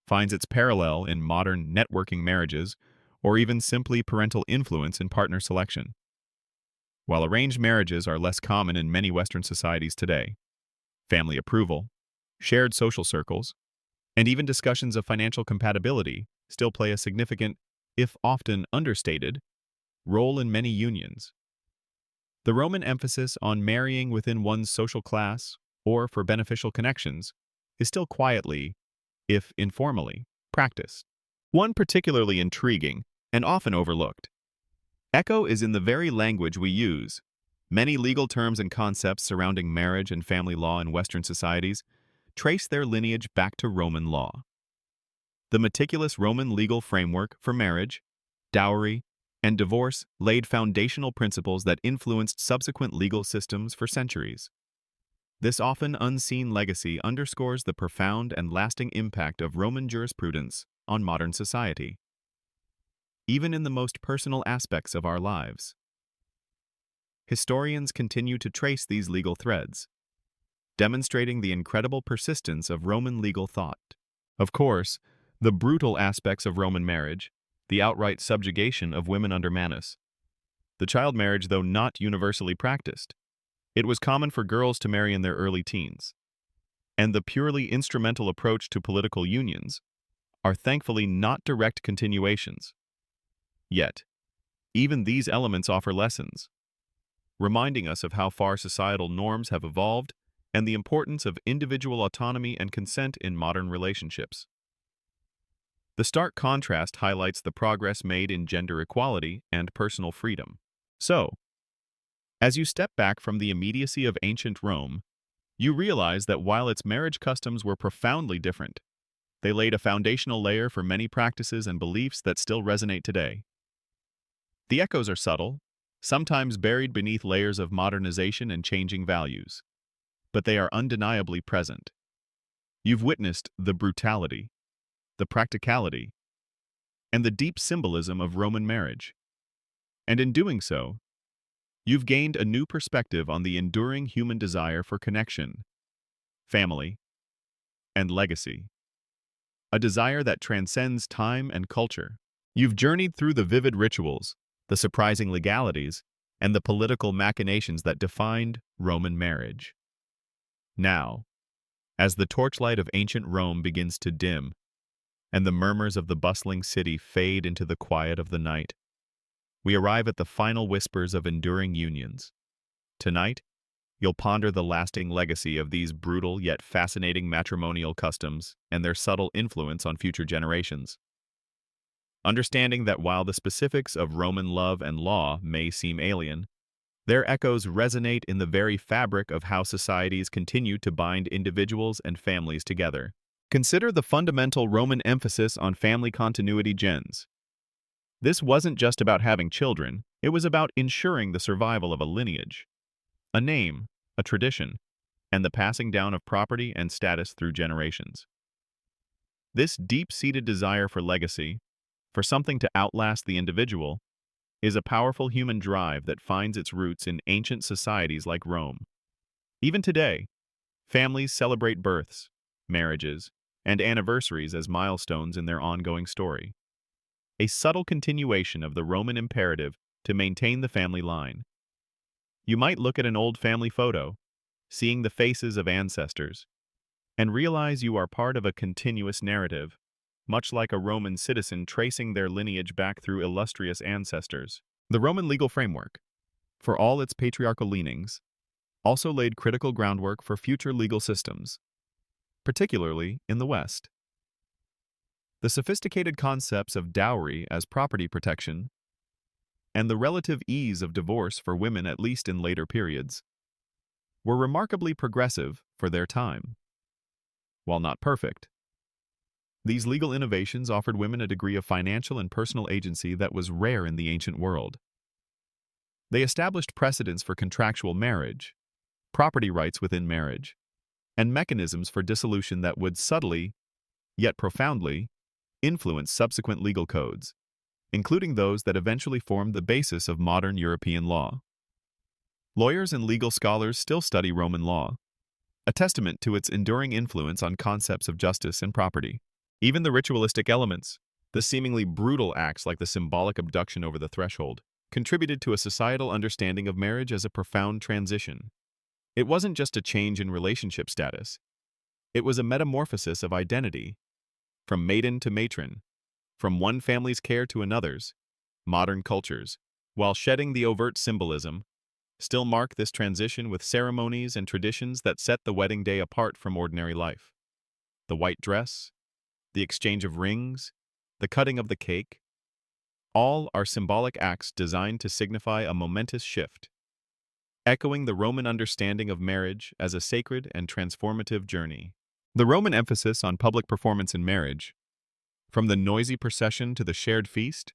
finds its parallel in modern networking marriages or even simply parental influence in partner selection. While arranged marriages are less common in many Western societies today, family approval, shared social circles, and even discussions of financial compatibility still play a significant, if often understated, role in many unions. The Roman emphasis on marrying within one's social class or for beneficial connections is still quietly, if informally, practiced. One particularly intriguing and often overlooked echo is in the very language we use. Many legal terms and concepts surrounding marriage and family law in Western societies trace their lineage back to Roman law. The meticulous Roman legal framework for marriage, dowry, and divorce laid foundational principles that influenced subsequent legal systems for centuries. This often unseen legacy underscores the profound and lasting impact of Roman jurisprudence on modern society, even in the most personal aspects of our lives. Historians continue to trace these legal threads, demonstrating the incredible persistence of Roman legal thought. Of course, the brutal aspects of Roman marriage, the outright subjugation of women under manus, the child marriage though not universally practiced, it was common for girls to marry in their early teens, and the purely instrumental approach to political unions are thankfully not direct continuations. Yet, even these elements offer lessons, reminding us of how far societal norms have evolved and the importance of individual autonomy and consent in modern relationships. The stark contrast highlights the progress made in gender equality and personal freedom. So, as you step back from the immediacy of ancient Rome, you realize that while its marriage customs were profoundly different, they laid a foundational layer for many practices and beliefs that still resonate today. The echoes are subtle, sometimes buried beneath layers of modernization and changing values, but they are undeniably present. You've witnessed the brutality, the practicality, and the deep symbolism of Roman marriage. And in doing so, you've gained a new perspective on the enduring human desire for connection, family, and legacy. A desire that transcends time and culture. You've journeyed through the vivid rituals, the surprising legalities, and the political machinations that defined Roman marriage. Now, as the torchlight of ancient Rome begins to dim, and the murmurs of the bustling city fade into the quiet of the night, we arrive at the final whispers of enduring unions. Tonight, You'll ponder the lasting legacy of these brutal yet fascinating matrimonial customs and their subtle influence on future generations. Understanding that while the specifics of Roman love and law may seem alien, their echoes resonate in the very fabric of how societies continue to bind individuals and families together. Consider the fundamental Roman emphasis on family continuity gens. This wasn't just about having children, it was about ensuring the survival of a lineage, a name, a tradition, and the passing down of property and status through generations. This deep-seated desire for legacy, for something to outlast the individual, is a powerful human drive that finds its roots in ancient societies like Rome. Even today, families celebrate births, marriages, and anniversaries as milestones in their ongoing story, a subtle continuation of the Roman imperative to maintain the family line. You might look at an old family photo, seeing the faces of ancestors, and realize you are part of a continuous narrative, much like a Roman citizen tracing their lineage back through illustrious ancestors. The Roman legal framework, for all its patriarchal leanings, also laid critical groundwork for future legal systems, particularly in the West. The sophisticated concepts of dowry as property protection and the relative ease of divorce for women, at least in later periods, were remarkably progressive for their time. While not perfect, these legal innovations offered women a degree of financial and personal agency that was rare in the ancient world. They established precedents for contractual marriage, property rights within marriage, and mechanisms for dissolution that would subtly, yet profoundly, influence subsequent legal codes, including those that eventually formed the basis of modern European law. Lawyers and legal scholars still study Roman law, a testament to its enduring influence on concepts of justice and property. Even the ritualistic elements, the seemingly brutal acts like the symbolic abduction over the threshold, contributed to a societal understanding of marriage as a profound transition. It wasn't just a change in relationship status. It was a metamorphosis of identity, from maiden to matron, from one family's care to another's. Modern cultures, while shedding the overt symbolism, still mark this transition with ceremonies and traditions that set the wedding day apart from ordinary life. The white dress, the exchange of rings, the cutting of the cake, all are symbolic acts designed to signify a momentous shift, echoing the Roman understanding of marriage as a sacred and transformative journey. The Roman emphasis on public performance in marriage, from the noisy procession to the shared feast,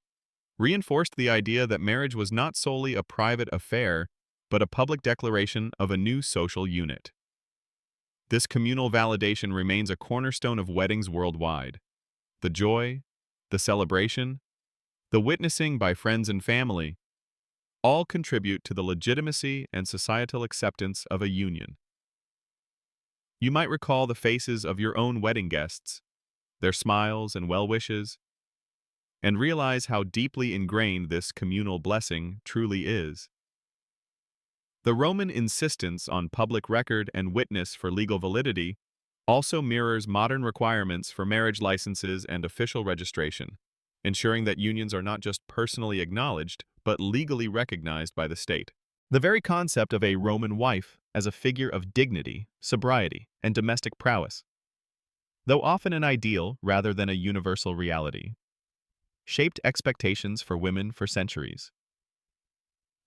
reinforced the idea that marriage was not solely a private affair, but a public declaration of a new social unit. This communal validation remains a cornerstone of weddings worldwide. The joy, the celebration, the witnessing by friends and family, all contribute to the legitimacy and societal acceptance of a union. You might recall the faces of your own wedding guests, their smiles and well wishes, and realize how deeply ingrained this communal blessing truly is. The Roman insistence on public record and witness for legal validity also mirrors modern requirements for marriage licenses and official registration, ensuring that unions are not just personally acknowledged, but legally recognized by the state. The very concept of a Roman wife as a figure of dignity, sobriety, and domestic prowess, though often an ideal rather than a universal reality, shaped expectations for women for centuries.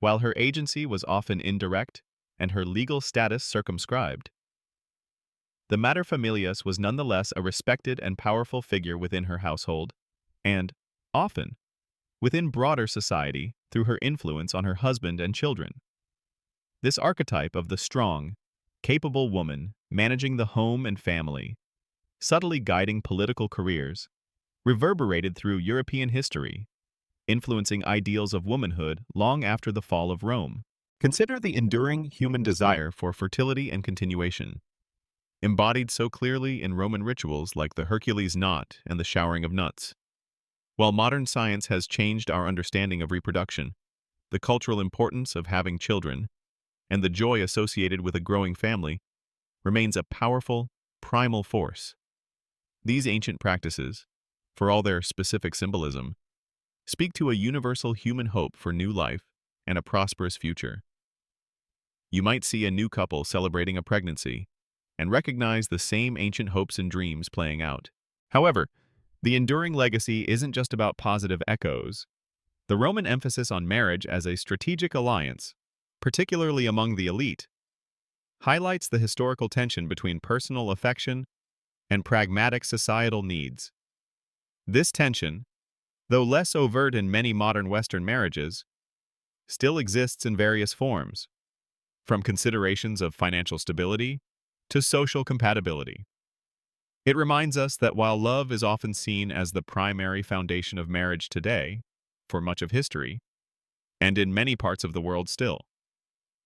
While her agency was often indirect and her legal status circumscribed, the materfamilias was nonetheless a respected and powerful figure within her household, and, often, within broader society through her influence on her husband and children. This archetype of the strong, capable woman managing the home and family, subtly guiding political careers, reverberated through European history, influencing ideals of womanhood long after the fall of Rome. Consider the enduring human desire for fertility and continuation, embodied so clearly in Roman rituals like the Hercules knot and the showering of nuts. While modern science has changed our understanding of reproduction, the cultural importance of having children, and the joy associated with a growing family, remains a powerful, primal force. These ancient practices, for all their specific symbolism, speak to a universal human hope for new life and a prosperous future. You might see a new couple celebrating a pregnancy and recognize the same ancient hopes and dreams playing out. However, the enduring legacy isn't just about positive echoes. The Roman emphasis on marriage as a strategic alliance, particularly among the elite, highlights the historical tension between personal affection and pragmatic societal needs. This tension, though less overt in many modern Western marriages, still exists in various forms, from considerations of financial stability to social compatibility. It reminds us that while love is often seen as the primary foundation of marriage today, for much of history, and in many parts of the world still,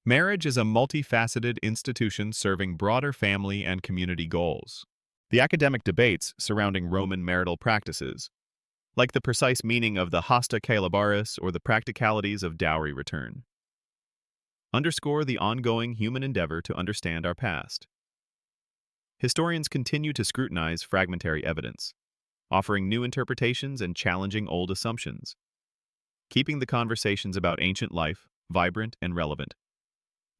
marriage is a multifaceted institution serving broader family and community goals. The academic debates surrounding Roman marital practices, like the precise meaning of the hasta caelibaris or the practicalities of dowry return, underscore the ongoing human endeavor to understand our past. Historians continue to scrutinize fragmentary evidence, offering new interpretations and challenging old assumptions, keeping the conversations about ancient life vibrant and relevant.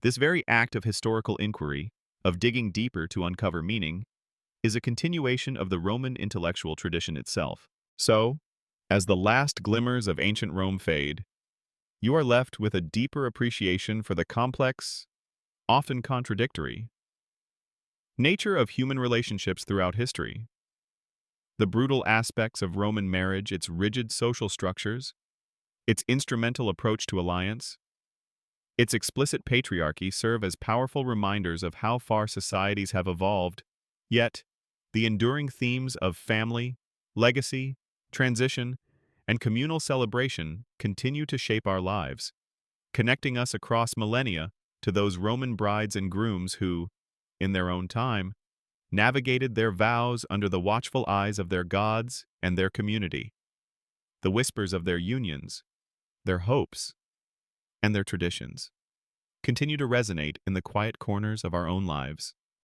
This very act of historical inquiry, of digging deeper to uncover meaning, is a continuation of the Roman intellectual tradition itself. So, as the last glimmers of ancient Rome fade, you are left with a deeper appreciation for the complex, often contradictory, nature of human relationships throughout history. The brutal aspects of Roman marriage, its rigid social structures, its instrumental approach to alliance, its explicit patriarchy serve as powerful reminders of how far societies have evolved, yet the enduring themes of family, legacy, transition, and communal celebration continue to shape our lives, connecting us across millennia to those Roman brides and grooms who, in their own time, navigated their vows under the watchful eyes of their gods and their community. The whispers of their unions, their hopes, and their traditions continue to resonate in the quiet corners of our own lives.